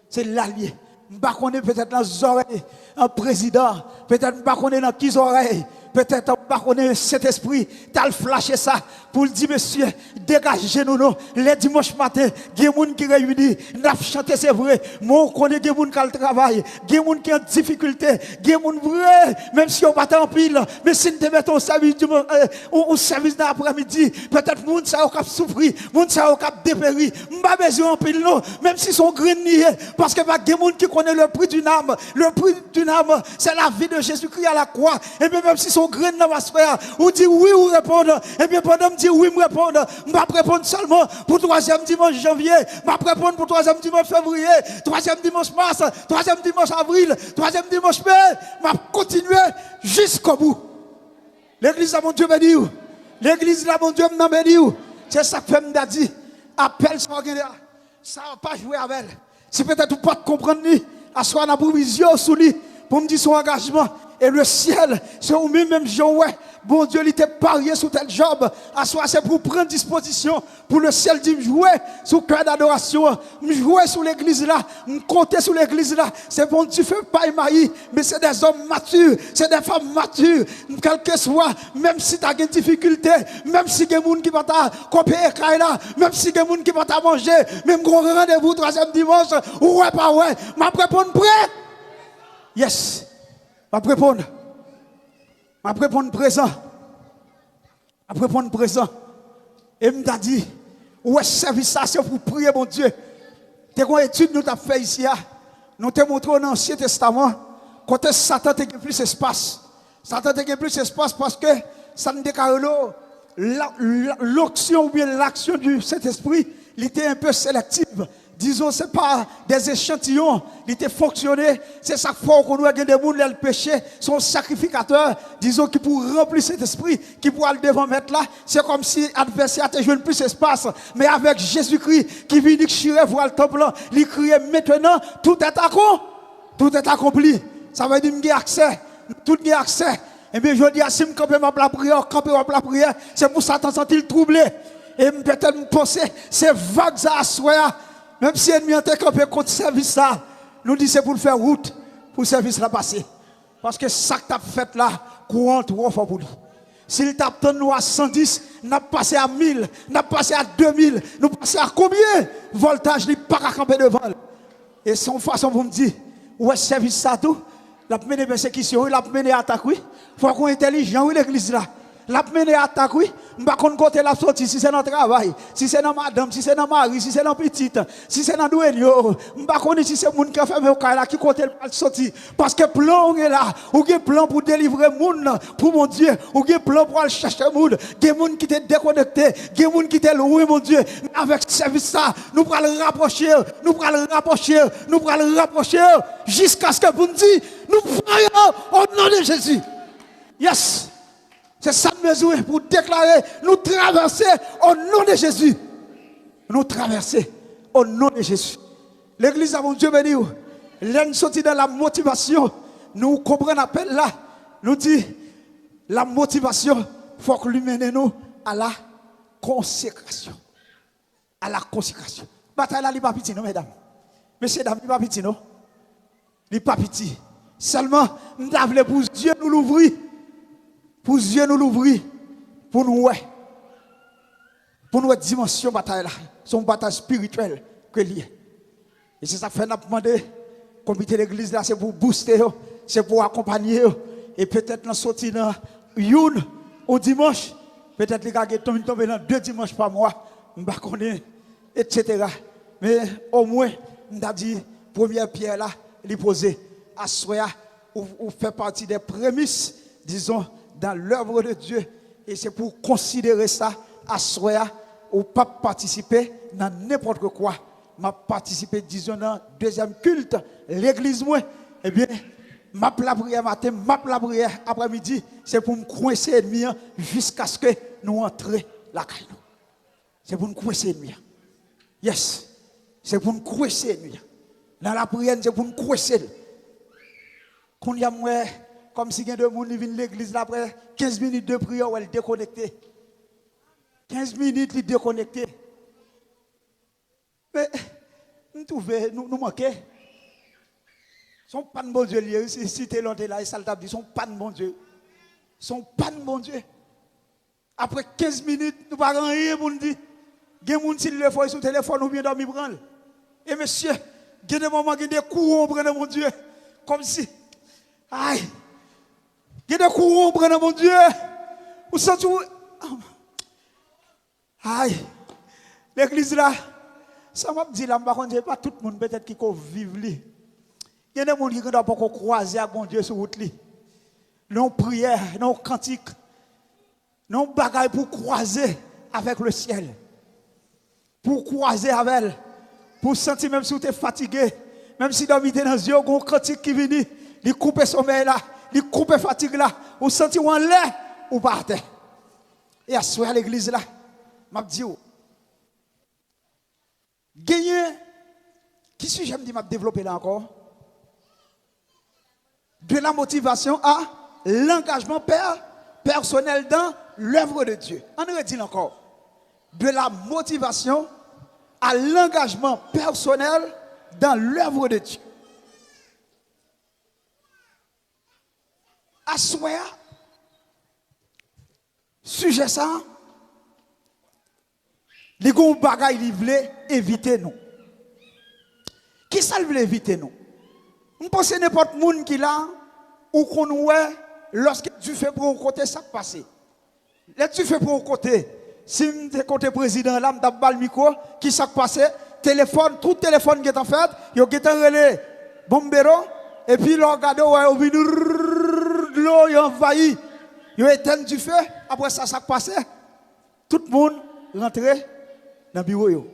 C'est l'allié. M'pa connaît peut-être dans les oreilles un président, peut-être m'pa connaît dans qui oreilles. Peut-être on pas connaître cet esprit, t'as flashé ça pour dire monsieur, dégagez-nous non. Les dimanches matin, il y a des gens qui réunissent, n'a chanté c'est vrai, moi on connaît des gens qui travaillent, des gens qui ont des difficultés, des gens vrai, même si on pas en pile, mais si nous mettons au service au service d'après-midi, peut-être moun ça a souffrir, moun ça a dépérir, m'pas besoin en pile non, même si son grenier parce que pas des gens qui connaissent le prix d'une âme, le prix d'une âme, c'est la vie de Jésus-Christ à la croix, et même si son grain dans ma sphère, ou dit oui ou répondre, et bien pendant me dire oui, me répondre, je vais répondre seulement pour 3e dimanche janvier, je vais répondre pour 3e dimanche février, 3e dimanche mars, 3e dimanche avril, 3e dimanche mai, je vais continuer jusqu'au bout. L'église là, mon Dieu me dit, l'église là, mon Dieu me dit, c'est ça que me dit, appelle ça, ça va pas jouer avec elle. Si peut-être vous pas comprendre, à soi la provision sous lui, pour me dire son engagement. Et le ciel, c'est au même Jean, ouais. Bon Dieu, il était parié sous tel job. À soi, c'est pour prendre disposition. Pour le ciel, dit, me jouer sous cœur d'adoration. Me jouer sous l'église là. Me compter sous l'église là. C'est bon, tu fais pas émaillir. Mais c'est des hommes matures. C'est des femmes matures. Quel que soit, même si tu as des difficultés, même si il y a des gens qui vont copier là, même si il y a des gens qui vont manger, même gros rendez-vous 3e dimanche, ouais, pas ouais. Ma répondre prêt. Yes. Je vais répondre présent. Je vais répondre présent. Et je me dit, ouais, service ça, c'est pour prier, mon Dieu. Tu as une étude nous avons fait ici. Nous t'avons montré dans l'Ancien Testament, quand Satan a plus d'espace. Satan a plus d'espace parce que ça ne déclare l'onction ou bien l'action du Saint-Esprit, il était un peu sélective. Disons, ce n'est pas des échantillons, il était fonctionné. C'est chaque fois qu'on doit gagner des gens, le péché, son sacrificateur, disons, qui pour remplir cet esprit, qui pourra le devant mettre là. C'est comme si l'adversaire a joué plus d'espace. Mais avec Jésus-Christ, qui vient chirer voir le temple, il crie maintenant, tout est accompli. Ça veut dire qu'il y a accès, tout y a accès. Et bien, je dis, si je campe la prière, c'est pour ça que je sens troublé. Et peut-être me penser, c'est vague à soi. Même si l'ennemi a campé contre service ça, nous dit c'est pour faire route, pour le service là passer. Parce que ça que tu as fait là, courant trop fort pour lui. S'il t'a nous à 110, n'a passé à 1000, n'a passé à 2000, nous passé à combien voltage n'est pas à camper devant. Et son façon pour me dire, ouais, service ça tout, la mené persécution, la mené attaque, oui. Faut qu'on est intelligent, oui, l'église là. La mené attaque, oui. M'pa kon côté la sortie, si c'est dans le travail, si c'est dans madame, si c'est dans mari, si c'est dans petite, si c'est dans douenio, m'pa kon si c'est moun qui a fermé au cas là, qui côté le sortie. Parce que plan est là, ou gen plan pour délivrer moun, pour mon Dieu, ou gen plan pour aller chercher moun, gen moun qui te déconnecté, gen moun qui te loué, mon Dieu. Avec service ça, nous pral rapprocher, jusqu'à ce que vous nous dites, nous prions au nom de Jésus. Yes. C'est ça le besoin pour déclarer, nous traverser au nom de Jésus. Nous traverser au nom de Jésus. L'église, mon Dieu béni, l'un sorti dans la motivation, nous comprenons l'appel là, nous dit, la motivation, il faut que lui mène nous à la consécration. À la consécration. Bataille là, il n'est pas petit, non, mesdames. Messieurs, dames, il n'est pas petit, non. Il n'est pas petit. Seulement, nous avons pour Dieu nous l'ouvrir. pour Dieu nous l'ouvrir, pour nous dimension bataille là, son bataille spirituelle que lié. Et c'est ça que fait nous demander, comité l'église là, c'est pour booster, c'est pour accompagner, et peut-être nous sortir dans une au dimanche, peut-être les gars qui tombent dans 2 dimanches par mois, etc. Mais au moins, on a dit, première pierre là, les poser, à soi, ou fait partie des prémices, disons, dans l'œuvre de Dieu. Et c'est pour considérer ça, à soi, ou pas participer dans n'importe quoi. M'a participé, disons, dans le 2e culte, l'église, moi, eh bien, m'a la prière matin, m'a la prière après-midi, c'est pour me coincer l'ennemi jusqu'à ce que nous entrions la caille. C'est pour nous coincer l'ennemi. Yes. C'est pour nous coincer l'ennemi. Dans la prière, c'est pour nous coincer. Quand il y a moi, comme si il y a deux personnes qui viennent à l'église après 15 minutes de prière, ou elle déconnectée. 15 minutes, il déconnecté. Mais, nous manquons. Son pas de bon Dieu, si tu es là, et ça t'a dit, son pas de bon Dieu. Son pas de bon Dieu. Après 15 minutes, nous ne parlons rien pour nous dire. Il y a des gens qui le font sur le téléphone ou bien dormir prendre. Et monsieur, il y a des moments qui des courants prennent mon Dieu. Comme si. Aïe. Il y a des courants prennent mon Dieu. Vous sentez. Aïe. L'église là. Ça m'a dit là, par contre, pas tout le monde peut-être qui vivre là. Il y a des gens qui ne doivent pas croiser avec mon Dieu sur route. Non prière, non cantique, non bagaille pour croiser avec le ciel. Pour croiser avec elle. Pour sentir même si tu es fatigué, même si tu es dans les yeux, il y a un cantique qui vient, il coupe le sommeil là, il coupe la fatigue là, ou sentir en l'air ou par terre. Et à ce soir à l'église là, je me dis, gagner, qui suis-je me dit, m'a développé là encore? De la motivation à l'engagement personnel dans l'œuvre de Dieu. On redit encore. De la motivation à l'engagement personnel dans l'œuvre de Dieu. À soi, sujet ça, les gros bagailles ils voulaient éviter nous. Qui ça voulait éviter nous? On pense que n'importe qui qui là, ou qu'on voit, lorsque tu fais pour un côté, ça passe. Là, tu fais pour un côté, si tu es côté président, là, tu as le micro, qui s'est passé, téléphone, tout téléphone qui est en fait, il y a un relais, bombero, et puis le regard, l'eau, il envahit, il éteint du feu, après ça, ça passe, tout le monde rentre dans le bureau.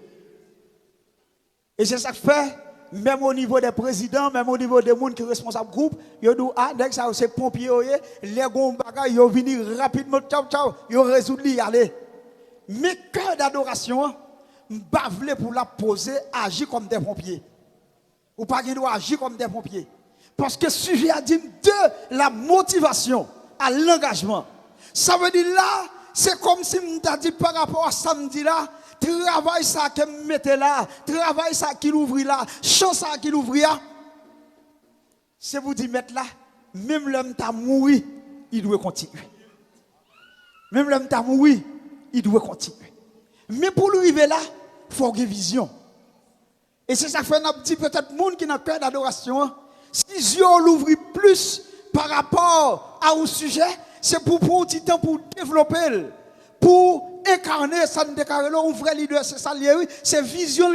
Et c'est ça que fait. Même au niveau des présidents, même au niveau des gens qui sont responsables du groupe, ils disent, ah, dès que ça, c'est pompiers, les gros bagages, ils viennent rapidement, ciao, ils résolvent d'y aller. Mais cœur d'adoration, je ne veux pas pour la poser, agir comme des pompiers. Ou pas qu'ils doivent agir comme des pompiers. Parce que ce sujet a dit de la motivation à l'engagement. Ça veut dire là, c'est comme si je t'ai dit par rapport à samedi là, travail ça qui mettait là, travail ça qui l'ouvre là, chance ça qui l'ouvre là. C'est vous dire mettre là, même l'homme t'a mouru, il doit continuer. Même l'homme t'a mouru, il doit continuer. Mais pour arriver là, il faut avoir une vision. Et c'est ça que fait un petit peut-être monde qui n'a pas cœur d'adoration. Si Dieu l'ouvre plus par rapport à un sujet, c'est pour un petit temps pour développer, pour incarner, ça ne déclare un vrai leader, c'est ça, c'est vision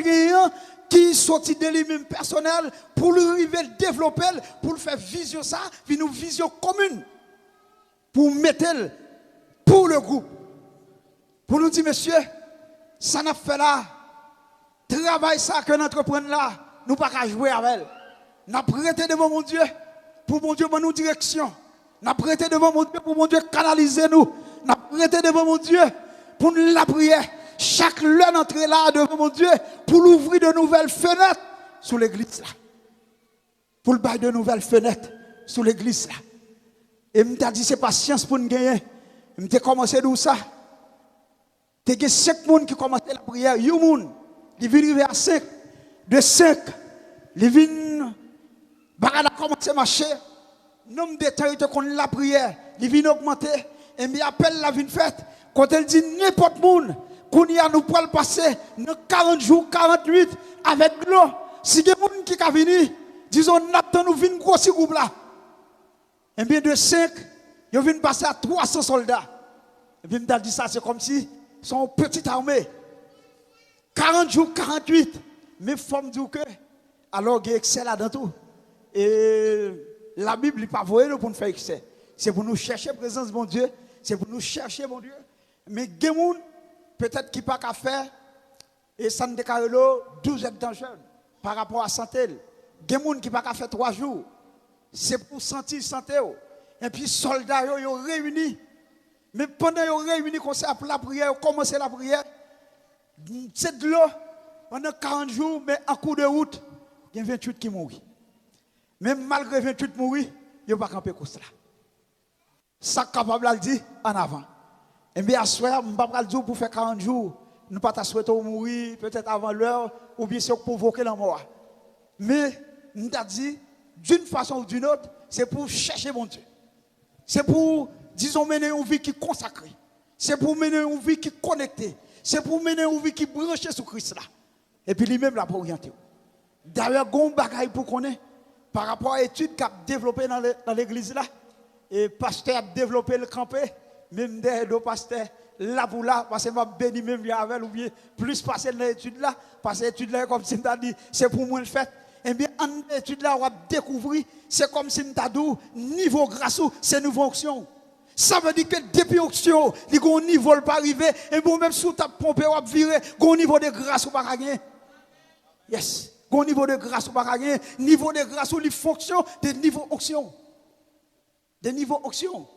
qui sortit de lui-même personnel, pour lui arriver développer, pour le faire vision ça, puis une vision commune, pour mettre pour le groupe. Pour nous dire, monsieur, ça n'a fait là, travail ça que nous entreprenons là, nous ne pouvons pas jouer avec elle. Nous avons prêté devant mon Dieu, pour mon Dieu, pour nous direction. Nous avons prêté devant mon Dieu, pour mon Dieu, canaliser nous. Nous avons prêté devant mon Dieu, pour nous la prière. Chaque l'heure d'entrer là devant mon Dieu, pour l'ouvrir de nouvelles fenêtres sous l'église là. Pour le bail de nouvelles fenêtres sous l'église là. Et je m'ai dit, c'est pas science pour nous gagner. Je m'ai commencé d'où ça? Il y a 5 personnes qui commencent la prière. Il y a arrivé à 5. De 5, ils viennent commencer à marcher. Nombre de territoires qu'on la prière, ils viennent augmenter. et bien appelle la vie faite. Quand elle dit n'importe monde, qu'on y a nous pour le passer dans 40 jours, 48 avec l'eau. Si il y a des gens qui sont venus, disons, nous venons grossir groupe là. Et bien de 5, ils viennent passer à 300 soldats. Et puis je dit ça, c'est comme si sont une petite armée. 40 jours, 48. Mais il faut me dire que, alors il y a excès là-dedans tout. Et la Bible n'est pas vouée pour nous faire excès. C'est pour nous chercher la présence de mon Dieu. C'est pour nous chercher mon Dieu. Mais il y a des gens, peut-être qui pas qu'à faire, et ça ne décale 12 heures jeune par rapport à santé. Il y a des gens qui pas qu'à faire 3 jours. C'est pour sentir santé. Et puis, les soldats, ils ont réuni. Mais pendant qu'ils ont réuni, qu'on s'est appelé la prière, commencé la prière, c'est de l'eau, pendant 40 jours, mais en cours de route, il y a 28 qui mourent. Mais malgré 28 mourent, ils n'ont pas campé comme cela. Ça capable de dire en avant. Et bien, à ce soir, je ne vais pas dire pour faire 40 jours, nous ne pas souhaiter mourir, peut-être avant l'heure, ou bien c'est provoquer la mort. Mais, nous avons dit, d'une façon ou d'une autre, c'est pour chercher mon Dieu. C'est pour, disons, mener une vie qui est consacrée. C'est pour mener une vie qui est connectée. C'est pour mener une vie qui est branchée sur Christ là. Et puis lui-même là pour orienter. D'ailleurs, il y a un bagage pour connaître par rapport à l'étude qu'a développé dans l'église là. Et le pasteur a développé le campé. Même derrière le pasteur, là pour là, parce que m'a béni même avec ou bien plus passer dans l'étude là. Parce que l'étude là, comme si tu as dit, c'est pour moi le fait. Eh bien, en étude là, on va découvrir, c'est comme si tu as dit, niveau grâce, c'est nouveau onction. Ça veut dire que depuis l'onction, il y a un niveau pas arrivé, et bon, même si tu as pompé ou viré, il y a un niveau de grâce ou pas gagner. Yes. Il y a un niveau de grâce ou pas gagner. Niveau de grâce ou les fonctions de niveau onction. De niveau onction.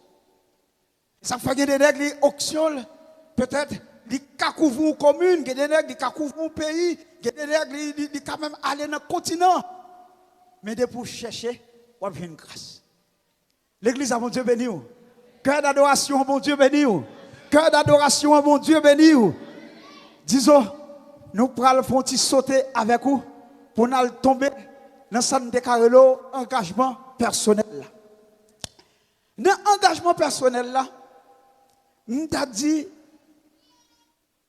Ça fait que des règles onction, peut-être, il peut couvrir une commune, il y a des règles qui couvrent un pays, il y a des règles qui quand même aller dans le continent. Mais de pour chercher, on a une grâce. L'église a mon Dieu béni. Cœur d'adoration, mon Dieu béni. Cœur d'adoration, mon Dieu béni. Disons, nous prenons le sauter avec vous pour nous tomber dans ce déclaré engagement personnel. Dans l'engagement personnel, nous avons dit,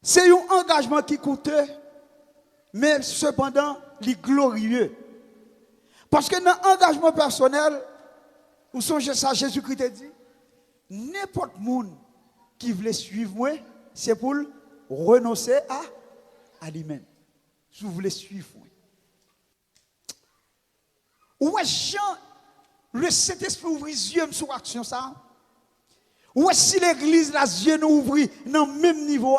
c'est un engagement qui coûte, mais cependant, il est glorieux. Parce que dans l'engagement personnel, vous songez ça, Jésus-Christ a dit, n'importe monde qui veut suivre moi, c'est pour renoncer à lui-même. Si vous voulez suivre moi. Où est Jean, le Saint-Esprit ouvre les yeux sur l'action ça? Où est si l'église, les yeux nous ouvrent dans le même niveau?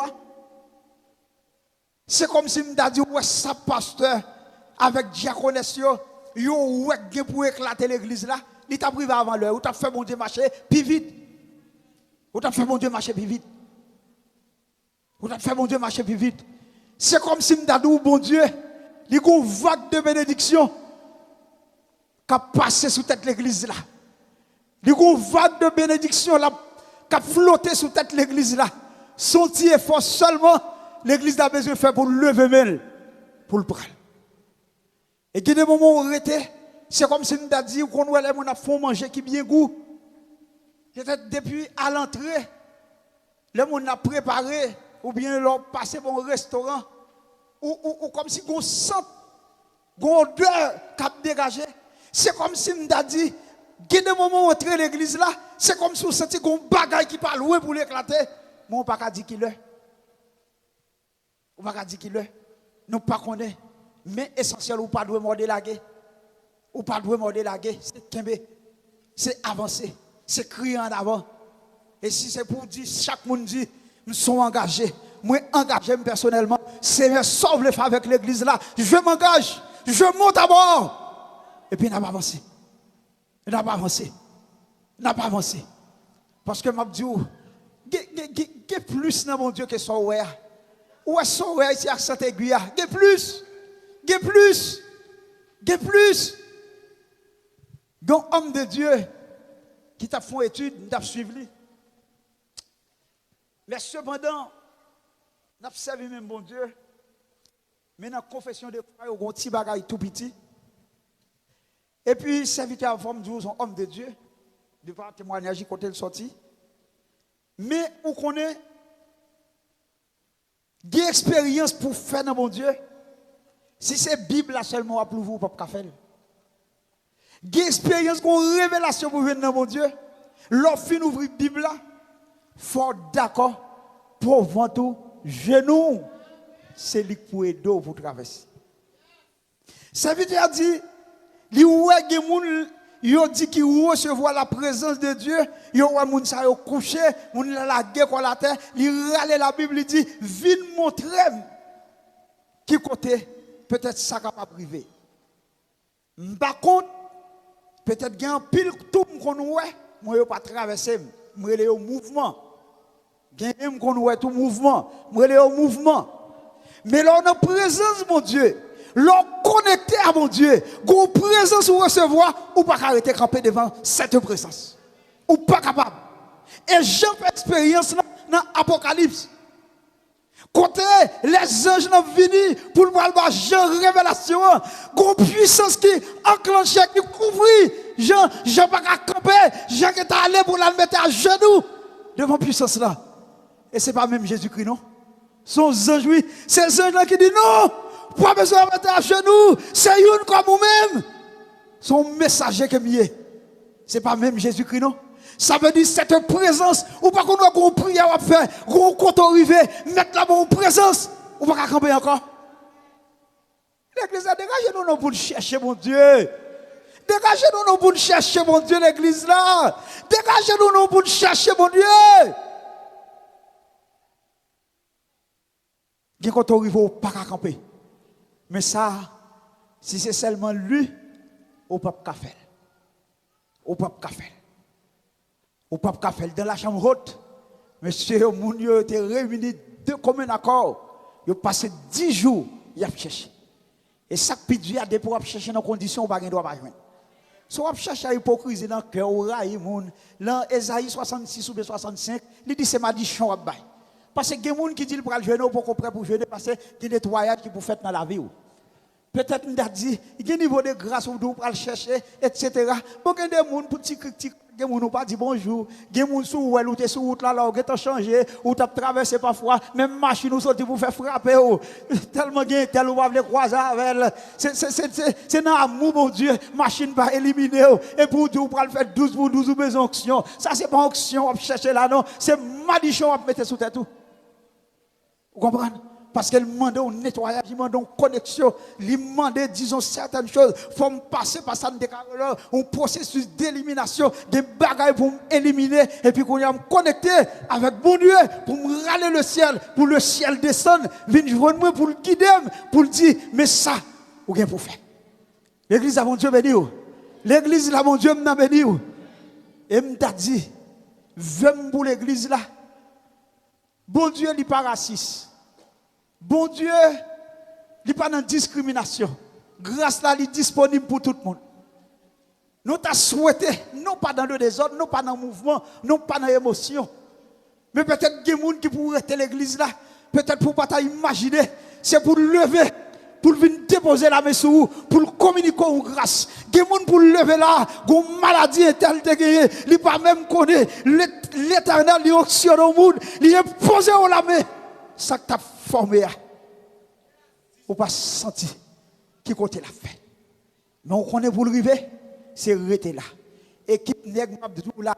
C'est comme si je dit, où est ça, pasteur, avec diaconesse, yo ouais pour éclater l'église là, il t'a privé avant l'heure, ou t'a fait mon Dieu marcher plus vite. Ou t'a fait mon Dieu marcher plus vite. Ou t'a fait mon Dieu marcher plus vite. C'est comme si m'ta dit bon Dieu, il y a une vague de bénédiction qui a passé sous tête l'église là. Il y a une vague de bénédiction là qui a flotté sous tête l'église là. Son petit effort seulement l'église a besoin de faire pour lever mêle pour le prendre. Et il y a des moments où on était, c'est comme si nous avons dit qu'on voulait faire manger qui bien goût. Peut-être depuis à l'entrée, le monde a préparé, ou bien l'on passé pour un restaurant, ou comme si on sent, on odeur qui a dégagé. C'est comme si nous avons dit, il y a des moments où on entre l'église là, c'est comme si on sentait qu'on bagaille qui parle loin pour l'éclater. Mais on ne peut pas dire qu'il est. On ne peut pas dire qu'il est. Nous ne connaissons pas. Mais essentiel, ou pas de morder la guerre. Ou pas de morder la guerre. C'est tomber. C'est avancer. C'est crier en avant. Et si c'est pour dire, chaque monde dit, nous sommes engagés. Moi, engagé personnellement. Seigneur, sauve les femmes avec l'église là. Je m'engage. Je monte à bord. Et puis, il n'a pas avancé. Il n'a pas avancé. Il n'a pas avancé. Parce que m'a dit, il y a plus dans mon Dieu que son ouer. Où est son ouer ici à Saint-Aiguille? Il y a plus. Il y a plus. Il y a plus. Donc, homme de Dieu qui t'a fait une étude, t'a suivi. Mais cependant, n'a pas servi même bon Dieu. Mais dans la confession de foi, il y a un petit bagage tout petit. Et puis, serviteur en forme de son homme de Dieu, devant témoignage, côté le sorti. Mais on connaît des expériences pour faire dans mon Dieu. Si c'est Bible là seulement pour vous, pas faire. Des expériences qu'on révélation pour venir dans mon Dieu. Lorsqu'on ouvre la Bible là, faut d'accord pour ventre genou, c'est lui pour aider pour traverser. Ça veut dire li ouais gen moun yo dit qui recevoir la présence de Dieu, yo ouais moun sa yo couché, moun la guerre quoi la terre, li rale la Bible il dit vinn montrer qui côté peut-être ça capable privé. Par contre peut-être gen pile tout qu'on ouais, moi yo pas traverser, moi le mouvement. Gen qu'on ouais tout mouvement, moi le mouvement. Mais là on en présence mon Dieu. L'on connecté à mon Dieu, qu'on présence ou recevoir, ou pas arrêter camper devant cette présence. Ou pas capable. Et j'ai fait expérience dans l'Apocalypse. Côté les anges sont venus pour le voir Jean révélation, qu'on puissance qui enclenchait, qui couvrit, Jean pas camper, Jean qui est allé pour la mettre à genoux devant puissance là. Et c'est pas même Jésus-Christ non. Son ange oui, c'est les anges là qui disent non. Pas besoin de mettre à genoux, c'est une comme vous-même. Son messager que mieux. C'est pas même Jésus-Christ, non? Ça veut dire cette présence, ou pas qu'on a une prière à faire, qu'on compte arriver, mettre là bonne présence, ou pas qu'à camper encore. L'église a dégagé nous pour chercher mon Dieu. Dégagez-nous pour chercher mon Dieu, l'église là. Dégagez-nous pour chercher mon Dieu. Bien quand on arrive au pas qu'à camper. Mais ça, si c'est seulement lui, au pape Cafel. Au pape Cafel. Au pape Cafel, dans la chambre haute, monsieur Mounio était réuni de commun accord. Il a passé 10 jours, il a cherché. Et ça qui dit à des pour chercher dans conditions où il ne doit pas joindre. Si on cherche à hypocrisie dans le cœur, dans Esaïe 66 ou 65, il dit c'est ma dichon à bail. Parce que il y a des gens qui disent pour le jeûner, pour qu'on prêt pour jeûner, parce qu'il y a des nettoyages qui pour faire dans la vie. Peut-être qu'on a dit, il y a un niveau de grâce où on peut le chercher, etc. Bon, il y a des gens qui critiquent, il y a des gens qui pas dit bonjour, il y a des gens qui sont sur route là, qui ont changé, ou qui ont traversé parfois, même machine ou sorti pour faire frapper. Tellement il y a tel ou pas le croiser avec. C'est dans l'amour, mon Dieu, machine pas éliminer. Et pour dire, on va le faire 12 pour 12 ou besoin d'onction. Ça, c'est pas onction, on va chercher là, non. C'est madichon, on va mettre sous tête tout. Vous comprenez? Parce qu'elle demande un nettoyage, il demande une connexion, il demande, disons, certaines choses. Il faut passer par ça, un processus d'élimination, des bagailles pour m'éliminer, et puis qu'on y a me connecter avec mon Dieu, pour me râler le ciel, pour le ciel descendre, venir joindre moi, pour le guider, pour le dire, mais ça, ou bien pour faire. L'église a mon Dieu béni. L'église là, mon Dieu m'a béni. Et m'a dit, venez pour l'église là. Bon Dieu, il n'est pas raciste. Bon Dieu, il n'est pas dans discrimination. Grâce là, il est disponible pour tout le monde. Nous t'as souhaité, non pas dans le désordre, non pas dans le mouvement, non pas dans l'émotion. Mais peut-être qu'il y a des gens qui pourraient être l'église là. Peut-être pour ne pas imaginer. C'est pour lever, pour venir déposer la main sur vous, pour communiquer en grâce. Il y a des gens pour lever là, une maladie interne, il n'est pas même connu. L'éternel, il auctionne au monde, il est posé en la main. Ça que tu as formé, ou pas senti qui côté la fait. Mais on connaît pour le river, c'est rester là. Équipe nègre là,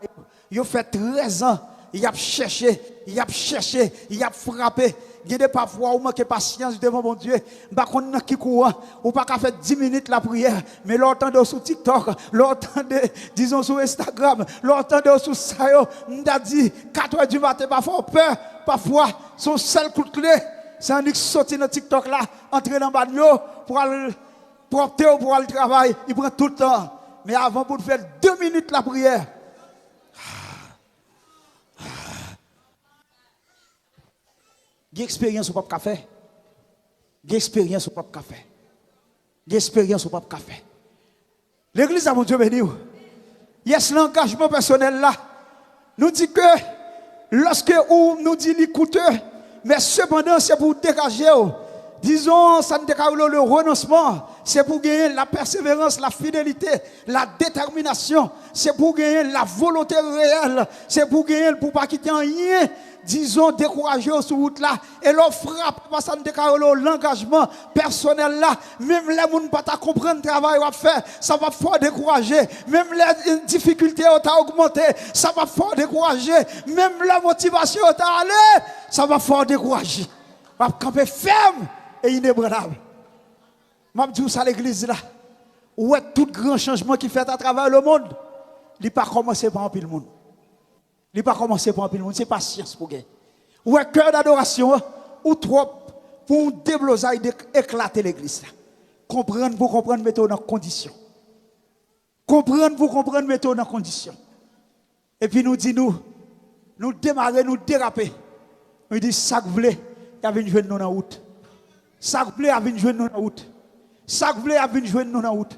il a fait 13 ans, il a cherché, il a frappé. Il y a des parfois où manque patience devant mon Dieu. Bah qu'on a qui courant, ou pas qu'à faire 10 minutes la prière, mais l'entendre sur TikTok, l'entendre disons sur Instagram, l'entendre sur ça, on a dit 4h du matin, parfois peur, parfois son seul coup de clé, c'est un qui sorti dans TikTok là, entrer dans le bagnole pour opter pour aller travail, il prend tout le temps. Mais avant pour faire 2 minutes la prière. L'expérience au pape café. L'expérience au pape café. L'expérience au pape café. L'église a mon Dieu béni. Yes, l'engagement personnel là. Nous dit que lorsque nous dit l'écoute, mais cependant c'est pour dégager. Disons, ça ne décale le renoncement. c'est pour gagner la persévérance, la fidélité, la détermination, c'est pour gagner la volonté réelle, c'est pour gagner pour pas quitter rien, disons découragé sur route là, et l'on frappe parce que l'engagement personnel là, même les gens pas comprendre le travail qu'on fait, ça va fort décourager, même les difficultés ont augmenté, ça va fort décourager, même la motivation ont allé, ça va fort décourager. On va camper ferme et inébranlable. Je dis ça à l'église là. Où est tout grand changement qui fait à travers le monde? Il n'a pas commencé par un pile monde. Il n'a pas commencé par un pile monde. C'est pas science pour gagner. Où est cœur d'adoration? Ou trop pour débloser éclater l'église là. Comprendre pour comprendre, mettez dans condition. Comprendre pour comprendre, mettez dans condition. Et puis nous disons, nous démarrer, nous déraper. Nous disons, ça que vous voulez, il y a une jeune nous en route. Ça que vous voulez, il y a une jeune nous en route. Ça que vous voulez, il y a une jeune nous en route.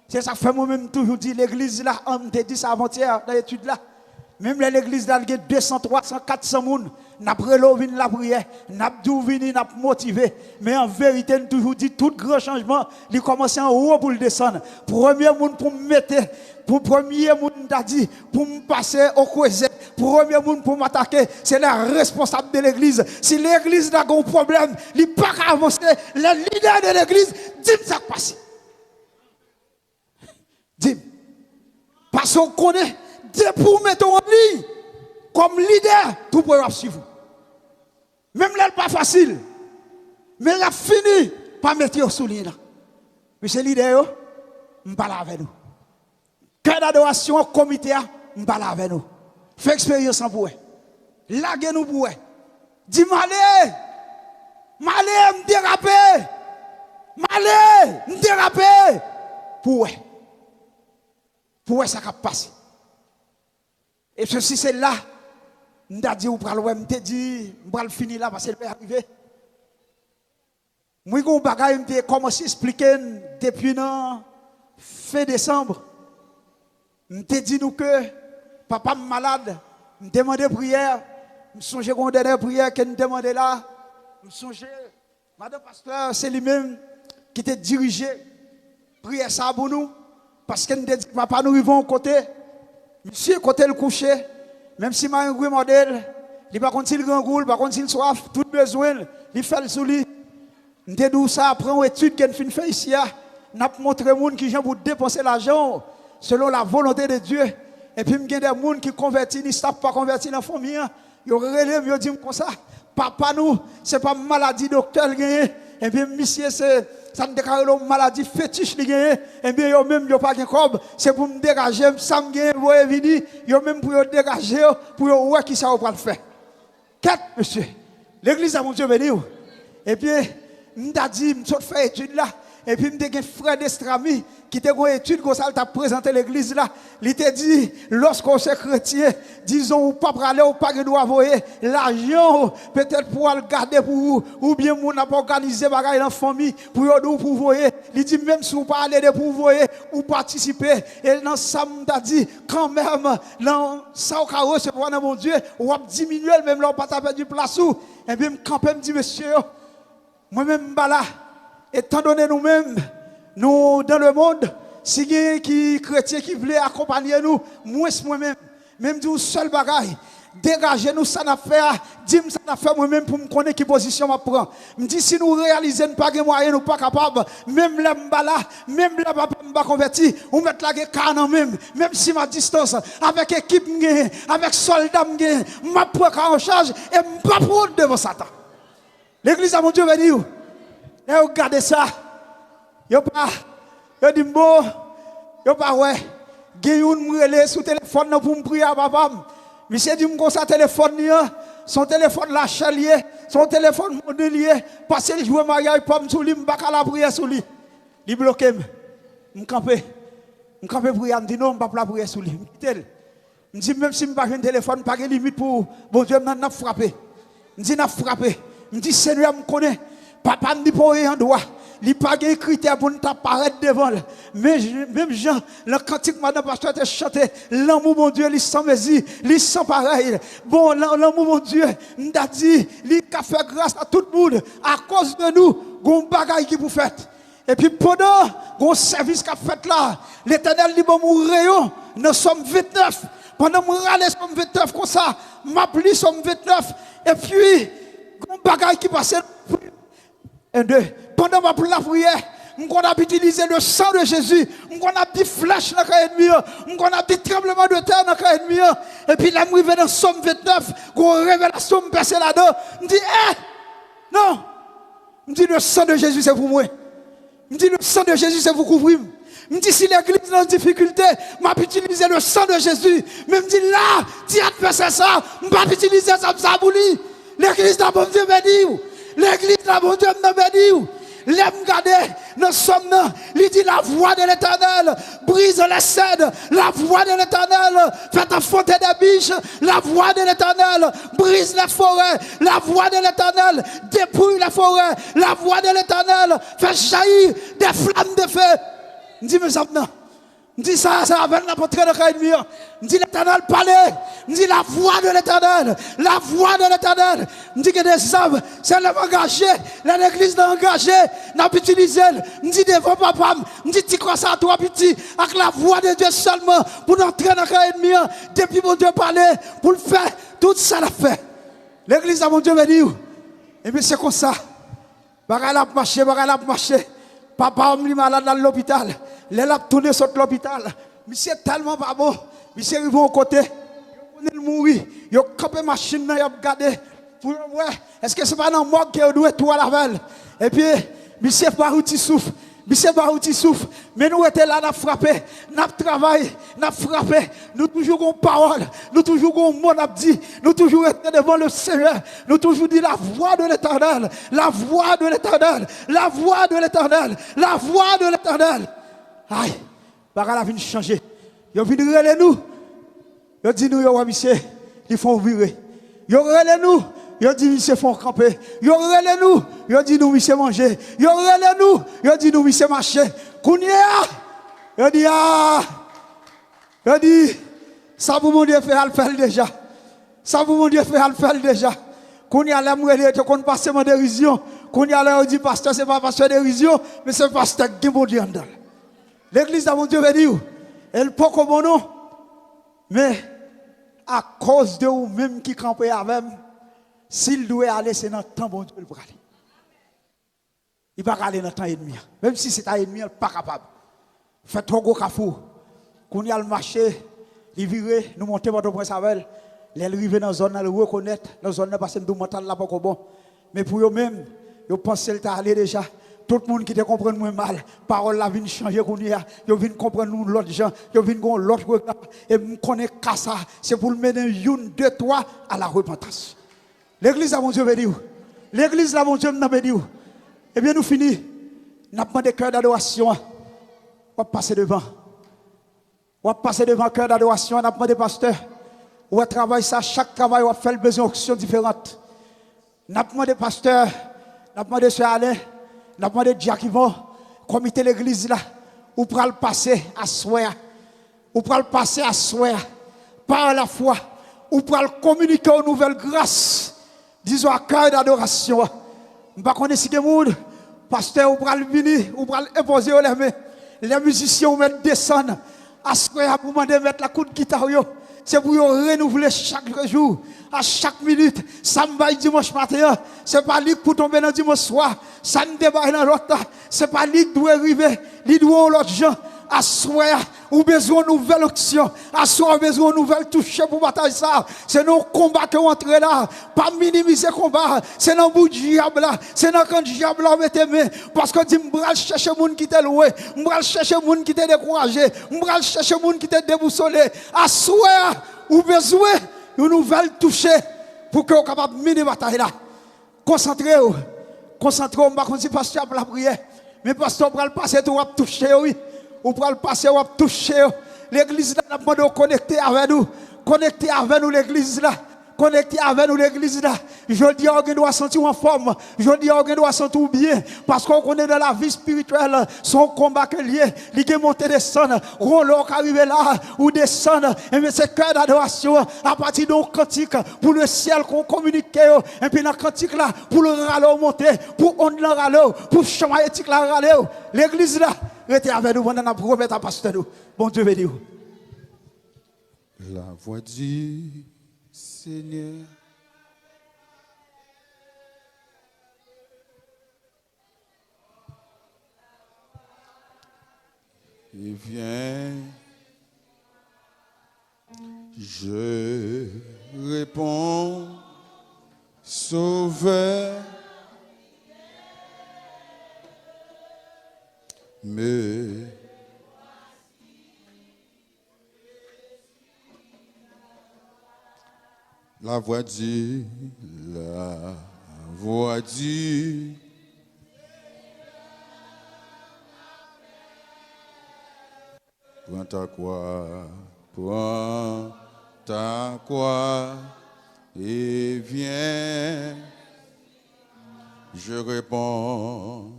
C'est ça que fait moi-même toujours dire, l'église là, on te dit ça avant-hier dans l'étude là. Même l'église là, il y a 200, 300, 400 personnes. N'a pas venu la prière, n'a pas venu, n'a pas motivé. Mais en vérité, nous toujours dit, tout grand changement, il commence en haut pour le descendre. Premier monde pour me mettre, pour premier monde t'a dit, pour me passer au croisé. Premier monde pour m'attaquer, c'est le responsable de l'église. Si l'église a un problème, il n'est pas qu'à avancer. Le leader de l'église, dis-moi ça qui passe. Dis-moi. Parce qu'on connaît, dès pour mettre en ligne, comme leader, tout peut suivre. Même là, pas facile. Mais il a fini par mettre au soulier là. Monsieur leader, je parle avec nous. Cœur d'adoration, comité, je parle avec nous. Fais expérience en vous. Laguez-nous pour vous. Dis malé, me déraper. Malé, me déraper. Pour vous, ça va passer. Et ceci, c'est là. Je dit, ou pral ouais, m'te dit, m'pral finir là parce qu'elle peut arriver. Moi, gon bagay m'te commencé à expliquer depuis fin décembre. M'te dit nous que papa malade, me demandait prière, me songeait qu'on dernière prière qu'elle me demandait là, me songeait madame pasteur, c'est lui-même qui t'a dirigé prière ça pour nous parce qu'elle me dit papa nous vivons côté monsieur côté le coucher. Même si ma un gros modèle, il pas contre il grand goût, pas contre il soif, tout besoin, il fait le sous lui. M'te dit ça après une étude qu'elle fin fait ici, n'a montré monde qui gens pour dépenser l'argent selon la volonté de Dieu. Et puis m'gien des gens qui convertissent, ils savent pas convertir dans la famille, ils relèvent, ils disent comme ça, papa nous, c'est pas maladie docteur gagné. Et bien monsieur c'est ça me déclare une maladie fétiche li gagné. Et bien yo même yo pas gen cob, c'est pour me dégager, ça me gagné voye vini, yo même pour yo dégager pour yo ouais qui ça va le faire. Quatre monsieur. L'église a mon Dieu béni. Et puis m'ta dit m'sot faire étude là. Et puis m'te gen frère d'Estrami qui te gon étude comme ça t'a présenté l'église là, il te dit lorsqu'on est chrétien, disons ou pas aller ou pas doit envoyer l'argent peut-être pour le garder pour vous ou bien mon n'a pas organisé bagaille dans famille pour vous pour voyer, il dit même si vous pas aller pour voyer ou participer et dans ça m'ta dit quand même dans ça au cas recevoir dans mon Dieu ou diminuer même là pas taper du place ou et bien me camper me dit monsieur moi même là étant donné nous-mêmes, nous dans le monde, si il y a qui chrétien qui veut accompagner nous, moi-même, même du seul bagaille, dégagez nous ça n'a fait, dis-moi ça n'a fait moi-même pour me connaître quelle position je prends. Me dit si nous réalisons pas de moyens, nous pas capable, même là m'bala, même là pas converti, on met la guerre même si ma distance avec équipe avec soldats m'a prend en charge et m'pas prendre devant Satan. L'église à mon Dieu béni. Et regardez ça. Yo dit bon, yo pas ouais. Gayoun m'relé sous téléphone pour me prier à papa. Monsieur dit m'ko ça téléphone son téléphone la chalier, son téléphone modélier parce qu'il joue mariage pomme sous lui, m'pa la prière sous lui. Il bloqué m'camper prier, me dit non, m'pa la prière sous lui. Me dit même si m'pa un téléphone pas de limite pour bon Dieu n'a frappé. Me dit n'a frappé. Me dit Seigneur me connaît. Papa me dit pour rien droit. Il n'y a pas de critère pour nous apparaître devant. Mais même Jean, le cantique madame pasteur te chanté, l'amour mon Dieu, il sent mesure, il sent pareil. Bon, l'amour mon Dieu, nous a dit, il a fait grâce à tout le monde à cause de nous, gon bagaille qui vous faites. Et puis pendant qu'on service qu'a fait là, l'Éternel dit bon mourir, nous sommes 29. Pendant que je suis sommes 29 comme ça, m'appli sommes 29. Et puis, un bagage qui passe. Un, deux. Pendant que la prière, on a utilisé le sang de Jésus. On a dit flèche dans le ennemi. On a dit tremblement de terre dans le ennemi. Et puis là, je suis dans Somme 29, une révélation me passe là-dedans. Je dis, non. Je dis, le sang de Jésus, c'est pour moi. Je dis, le sang de Jésus, c'est pour couvrir. Je dis, si l'église est en difficulté, je vais utiliser le sang de Jésus. Mais je dis, là, tu as fait ça, je vais utiliser ça pour lui. L'église de bon Dieu m'a dit. L'église de bon Dieu m'a dit. L'aime garder, nous sommes là. Il dit la voix de l'Éternel brise les cèdres. La voix de l'Éternel fait affronter des biches. La voix de l'Éternel brise les forêts. La voix de l'Éternel dépouille les forêts. La voix de l'Éternel fait jaillir des flammes de feu. Je dis, mes amis, je dis ça avec la portrait de l'ennemi. Je dis l'Éternel parler. Je dis la voix de l'Éternel. La voix de l'Éternel. Je dis que des hommes, c'est l'engagé. L'église l'a engagé. N'a pas utilisé. Je dis devant papa. Je dis tu crois ça à toi petit. Avec la voix de Dieu seulement. Pour entrer dans l'ennemi. Depuis mon Dieu parler. Pour le faire. Tout ça l'a fait. L'église a mon Dieu me dit. Et bien c'est comme ça. Bagal a marché, bagal a marché. Papa est malade dans l'hôpital. Les a tourné sur l'hôpital. Monsieur est tellement pas bon. Monsieur arrive au côté. Il mourir. Il a campé machine, il a regardé. Pour ouais, est-ce que c'est pas dans le morgue qu'il doit tout à la veille? Et puis, monsieur pas où tu souffres. Monsieur pas où tu souffres. Mais nous étions là, nous avons frappé, nous avons travaillé, nous avons frappé. Nous toujours avons parole. Nous toujours avons mot à dire. Nous toujours été devant le Seigneur. Nous toujours dit la voix de l'Éternel. La voix de l'Éternel. La voix de l'Éternel. La voix de l'Éternel. Aïe, bagarre la vie changer. Ils viennent relais nous. Ils disent nous, yo monsieur, ils font virer. Ils relais nous. Ils disent monsieur font camper. Ils relais nous. Ils disent nous monsieur manger. Ils relais nous. Ils disent nous monsieur marcher. Kounia. Ils disent ah. Ils disent ça pour mon Dieu fait à le faire déjà. Ça pour mon Dieu fait à le faire déjà. Kounia l'aime relais te qu'on passe mon dérision. Kounia là on dit pasteur c'est pas pasteur dérision mais c'est pasteur qui bon Dieu dedans. L'église de mon Dieu veut dire, elle peut comme mon nom, mais à cause de vous-même qui campez avec, s'il doit aller, c'est dans le temps bon Dieu pour aller. Il ne va pas aller dans le temps ennemi. Même si c'est un ennemi, il n'est pas capable. Faites trop gros cafou. Quand il y a le marché, il vire, nous montons votre prince avec, les arriver dans la zone, le reconnaître, dans la zone, parce que nous mental là pas bon. Mais pour eux-mêmes, ils pensent qu'elle est allé déjà. Tout le monde qui te comprend moins mal, parole la vient changer qu'on y a, yo vient comprendre nous l'autre gens, yo vient gon l'autre regard et me connaît qu'à ça, c'est pour mener une, deux, trois à la repentance. L'église à mon Dieu veut dire, l'église à mon Dieu n'a veut dire. Eh bien nous finissons, n'a pas de cœur d'adoration, on va passer devant. On va passer devant cœur d'adoration, n'a pas de pasteur. On va travailler ça, chaque travail on va faire besoin d'options différentes. N'a pas de pasteur, n'a pas de soeur Alain. Nous avons demandé à Jacquivon, comité l'église là, ou pour le passer à soi, ou pour le passer à soi, par la foi, ou pour le communiquer aux nouvelles grâces, disons à cœur d'adoration. Je ne sais pas si quelqu'un, pasteur, ou pour le venir, ou pour imposer les mains, les musiciens mettent descendre, à soi, pour demander de mettre la coup de guitare. C'est pour renouveler chaque jour, à chaque minute. Ça me va dimanche matin. C'est pas lui pour tomber dans dimanche soir. Ça ne débarque dans l'autre. C'est pas lui qui doit arriver. Lui doit l'autre gens. À soi, ou besoin de nouvelles actions. À soi, besoin de nouvelles touches pour bataille ça. C'est nos combats qui ont entré là. Pas minimiser le combat. C'est dans le bout du diable là. C'est dans le diable là, mettez main. Parce que dit, m'bral chercher moun qui t'est loué. M'bral chercher moun qui t'est découragé. M'bral chercher moun qui t'est déboussolé. À soi, ou besoin de nouvelles touches pour que vous soyez capable de mener la bataille là. Concentrez-vous. Concentrez-vous. Je ne sais pas si pasteur pour la prière. Mais pasteur pour le passer, tout va toucher, oui. Ou pour le passer, on va toucher. L'église là, nous avons connecté avec nous. Connecté avec nous, l'église là. connecté avec nous l'église là. Je dis on doit sentir en forme. Je dis on doit sentir bien parce qu'on connaît dans la vie spirituelle son combat que lié, il monter descendre, on qui arrive là ou descendre et mais c'est cœur d'adoration à partir d'un cantique pour le ciel qu'on communique et puis dans cantique là pour le râler monter, pour on le râler, pour chamailler la râler. L'église là, restez avec nous pendant la promettre à pasteur nous. Bon Dieu béni. La voix du Seigneur. Il vient, je réponds, Sauveur, mais la voix du prends ta croix et viens. Je réponds,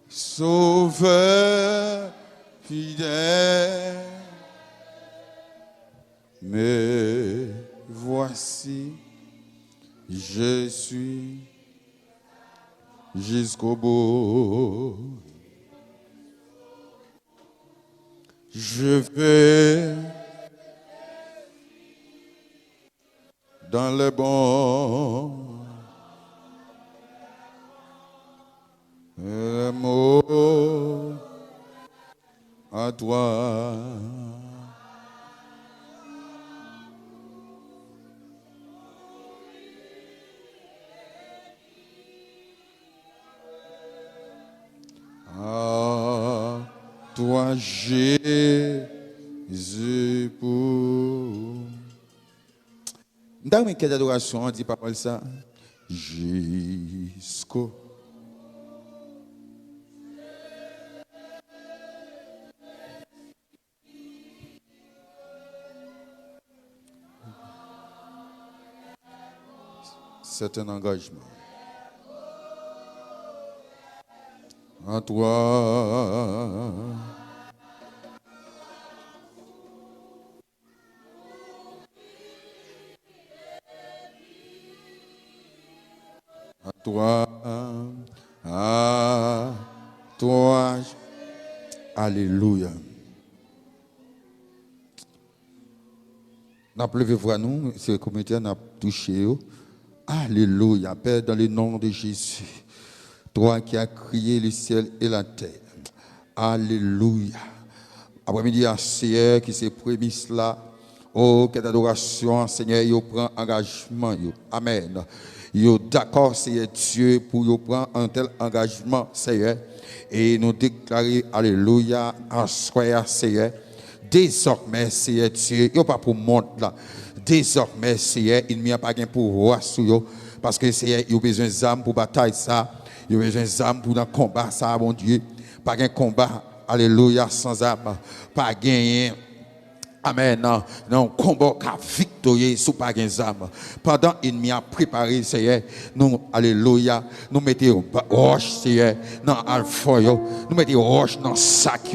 Sauveur fidèle, me voici, je suis jusqu'au bout. Je vais dans le bon mot à toi. À toi, Jésus, pour. Dans mes quêtes d'adoration, on dit pas mal ça. Jusqu'au. C'est un engagement. À toi. À toi. À toi. Alléluia. N'a pas levé voix nous, c'est comme on a touché. Alléluia, Père, dans le nom de Jésus. Toi qui as crié le ciel et la terre. Alléluia. Après-midi, Seigneur, qui s'est prémis cela. Oh, quelle adoration, Seigneur, il prend engagement. Amen. Yo d'accord, Seigneur Dieu, pour yo prendre un tel engagement, Seigneur. Et nous déclarer, Alléluia, en soi, Seigneur. Désormais, Seigneur Dieu, il n'y a pas pour monde là. Désormais, Seigneur, il n'y a pas de pouvoir sur eux. Parce que Seigneur, il y a besoin d'âmes pour bataille ça. Il y a besoin d'âmes pour dans combat ça, mon Dieu. Pas de combat, alléluia, sans âme. Pas gagner. Amen. Non, combat qui victorieux sous pas d'âme. Pendant qu'il a préparé, Seigneur, nous, alléluia, nous mettons roche, Seigneur, dans alpha, nous mettons roche dans sac,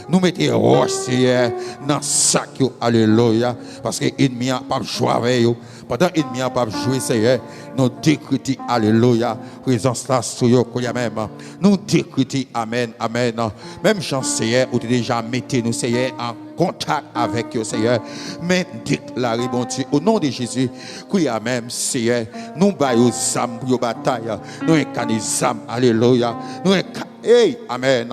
nous mettons roche, Seigneur, dans sac, alléluia, parce que l'ennemi n'a pas joué avec eux. Pendant qu'il n'y a pas joué, Seigneur, nous décrétons, alléluia, présence là sur eux, même. Nous décrétons, amen, amen. Même chance, Seigneur, où tu déjà mettez nous, Seigneur, en contact avec eux, Seigneur. Mais déclarez, bon Dieu, au nom de Jésus, qu'il y a même, Seigneur, nous baillons aux âmes pour la bataille, nous incarnons les âmes, alléluia. Nous incarnons, hey, amen.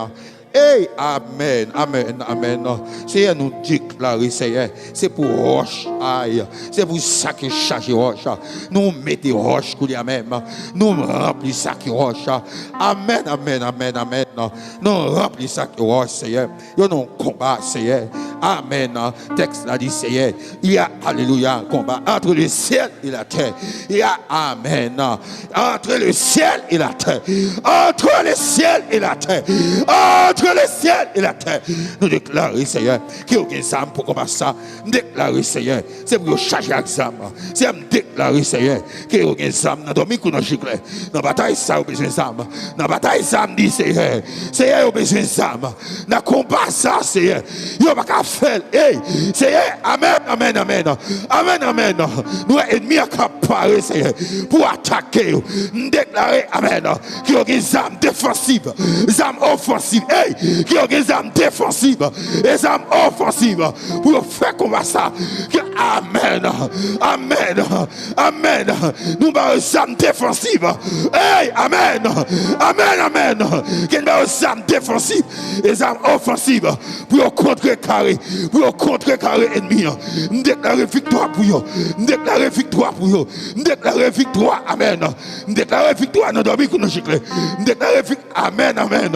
Hey, amen, amen, amen. Seigneur, nous déclarer, Seigneur, c'est pour roche, aïe, c'est pour ça que charge roche. Nous mettons roche, qu'on y a même. Nous remplissons ça qui roche. Amen, amen, amen, amen. Non, remplis ça, oh Seigneur. Il y a un combat, Seigneur. Amen. Texte là dit, Seigneur, il y a, alléluia, un combat entre le ciel et la terre. Il y a, amen, entre le ciel et la terre. Entre le ciel et la terre. Entre le ciel et la terre. Nous déclarons, Seigneur, qu'il y a aucun âme pour combattre ça. Nous déclarons, Seigneur, c'est pour charger l'examen. C'est pour déclarer, Seigneur, qu'il y a aucun âme. Dans le nous chicle. Dans la bataille, ça, a besoin d'âme. Dans la bataille, ça, me dit, Seigneur, Seigneur, a besoin d'âme. Dans le combat, ça, Seigneur, il n'y a pas qu'à faire. Hey, Seigneur, amen, amen, amen. Amen, amen. Nous, ennemis, à parler, Seigneur, pour attaquer. Nous déclarer, amen, qu'il y a des âmes défensives, des âmes offensives. Hey, qu'il y a des âmes défensives, des âmes offensives. Pour faire combat ça. Amen, amen, amen. Nous, des âmes défensives. Hey, amen, amen, amen. Qu'il y a des âmes défensives, des âmes offensives. Pour contrecarrer, pour contrecarrer ennemi. Nous déclarer victoire pour eux. Nous déclarer victoire pour eux. Nous déclarer victoire, amen. Nous déclarer victoire dans dormir qu'on a chicle. Nous déclarer victoire, amen, amen.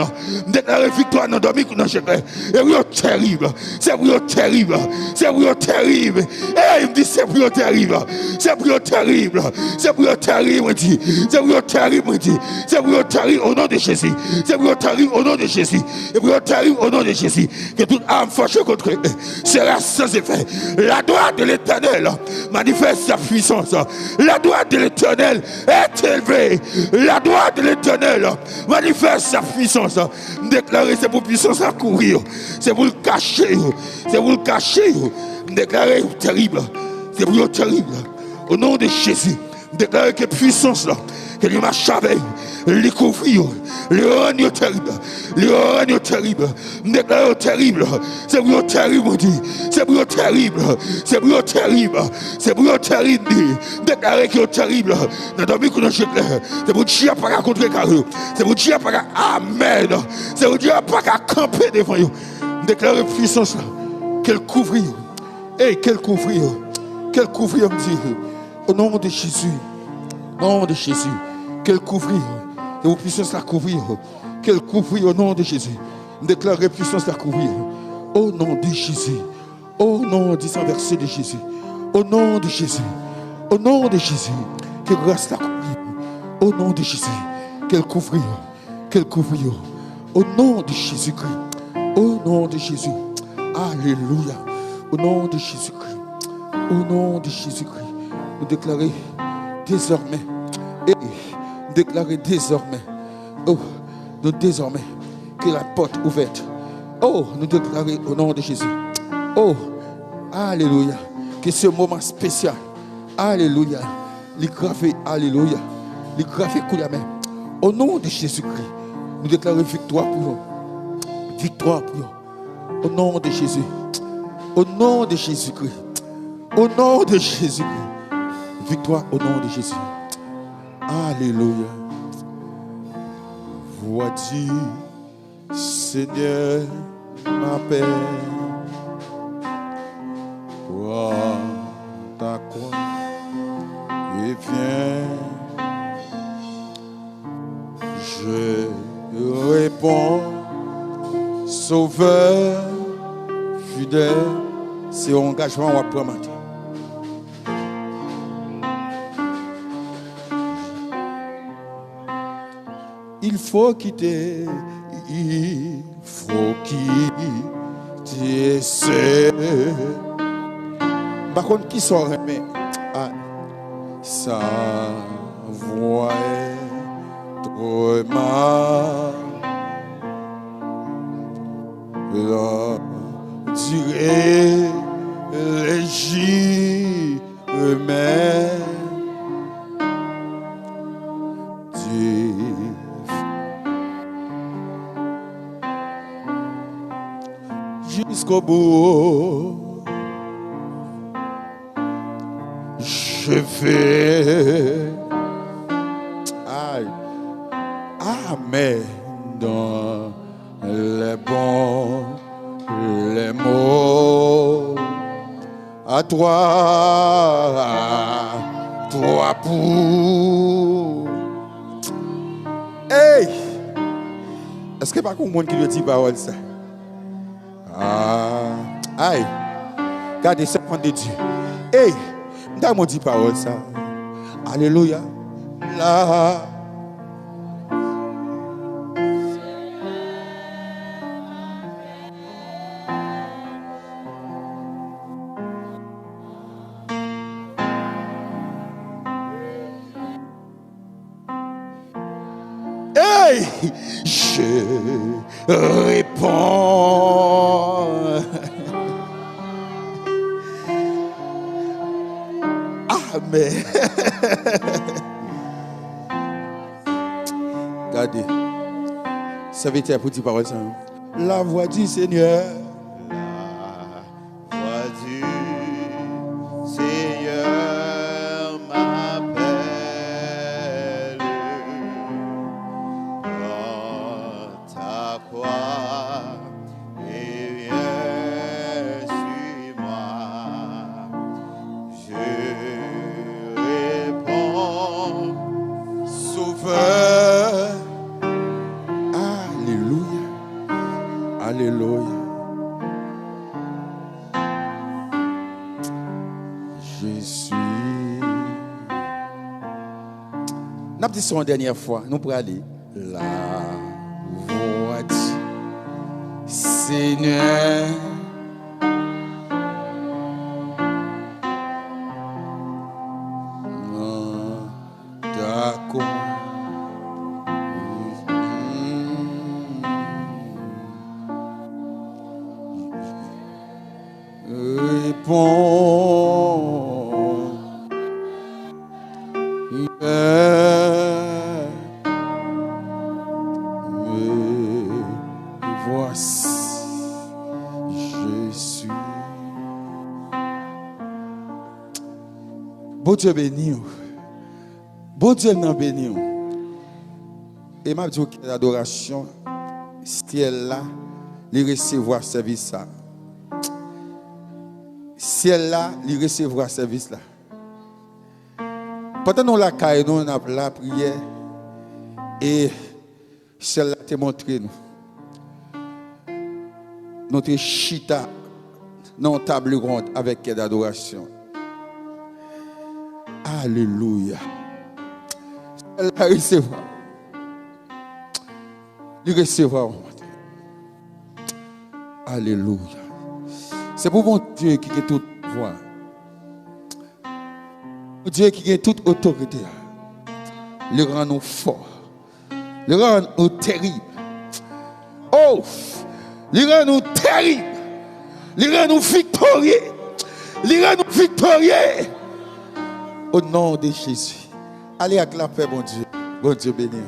Nous déclarer victoire dans dormir qu'on a chicle. Et oui, terrible. C'est oui, terrible. C'est oui, terrible. Et il me dit, c'est oui, terrible. C'est oui, terrible. C'est oui, terrible, me dit. C'est oui, terrible, me dit. C'est oui, terrible au nom de Jésus. C'est oui, terrible au nom de Jésus. Et oui, terrible au nom de Jésus. Que toute âme fâchée contre eux sera sans effet. La droite de l'Éternel manifeste sa puissance. La droite de l'Éternel est élevée. La droite de l'Éternel manifeste sa puissance. Déclarer c'est pour puissance à courir. C'est pour le cacher. C'est pour le cacher. Déclarer terrible. C'est pour le terrible. Au nom de Jésus. Déclarer que puissance là. Que lui m'a chavé. Les couvrir. Le règne terrible. Le règne terrible. Déclarer terrible. C'est pour le terrible, on dit. C'est pour le terrible. C'est pour le terrible. C'est pour le terrible. Déclarer que le terrible. C'est pour dire pas qu'à contrecarrer. C'est pour dire pas qu'à amen. C'est pour dire pas qu'à camper devant vous. Déclarer puissance là. Qu'elle couvre. Et qu'elle couvre. Qu'elle couvre, on dit. Au nom de Jésus. Au nom de Jésus. Qu'elle couvre. Et vos puissances la couvrir. Qu'elle couvre au nom de Jésus. Déclarer puissance la couvrir. Au nom de Jésus. Au nom du sang versé de Jésus. Au nom de Jésus. Au nom de Jésus. Que grâce la couvrir. Au nom de Jésus. Qu'elle couvrir. Qu'elle couvrir. Au nom de Jésus-Christ. Au nom de Jésus. Alléluia. Au nom de Jésus-Christ. Au nom de Jésus-Christ. Nous déclarer désormais. Et déclarer désormais. Oh, nous désormais que la porte ouverte. Oh, nous déclarer au nom de Jésus. Oh, alléluia. Que ce moment spécial. Alléluia. Les gravé, alléluia. Les gravé coup la main. Au nom de Jésus-Christ. Nous déclarons victoire pour eux. Victoire pour eux. Au nom de Jésus. Au nom de Jésus-Christ. Au nom de Jésus-Christ. Victoire au nom de Jésus. Alléluia. Voici, Seigneur, ma paix. Toi, ta croix, et viens. Je réponds, Sauveur, fidèle. C'est un engagement à prendre. Il faut quitter, seul. Par contre, qui sont remis sa voix est trop mal. La durée légère, mais jusqu'au bout, je fais amen dans les bons, les mots à toi, toi pour. Hey! Est-ce que pas qu'on monde qui lui dit parole ça? Ah, aïe. Regardez ce point de Dieu. Hey, m'ta mon dit parole ça. Alléluia. Là. Hey, je réponds. Amen. Regardez. Serviteur pour dire parole ça. La voix du Seigneur. La voix du Seigneur m'appelle. Dans ta croix et viens sur moi. Je réponds, Sauveur. Alléluia. Alléluia. Je suis. N'a pas dit ça une dernière fois. Nous pourrons aller. La voix du Seigneur. D'accord. Réponds. Me voici, je suis. Bon Dieu béni. Bon Dieu nous béni. Et m'a dit que l'adoration, si elle là, il recevoir service ça. Si elle là, il recevra service là. Pendant nous la caille, nous on a la prière et celle-là te montré nous. Notre chita dans table ronde avec d'adoration. Alléluia. Elle recevra. Il recevra. Alléluia. C'est pour mon Dieu qui a toute voix. Mon Dieu qui a toute autorité. Le rend nous forts. Le rend nous terribles. Oh! Le rend nous terribles. Le rend nous victorieux. Le rend nous victorieux. Au nom de Jésus. Allez acclamer, mon Dieu. Bon Dieu béni.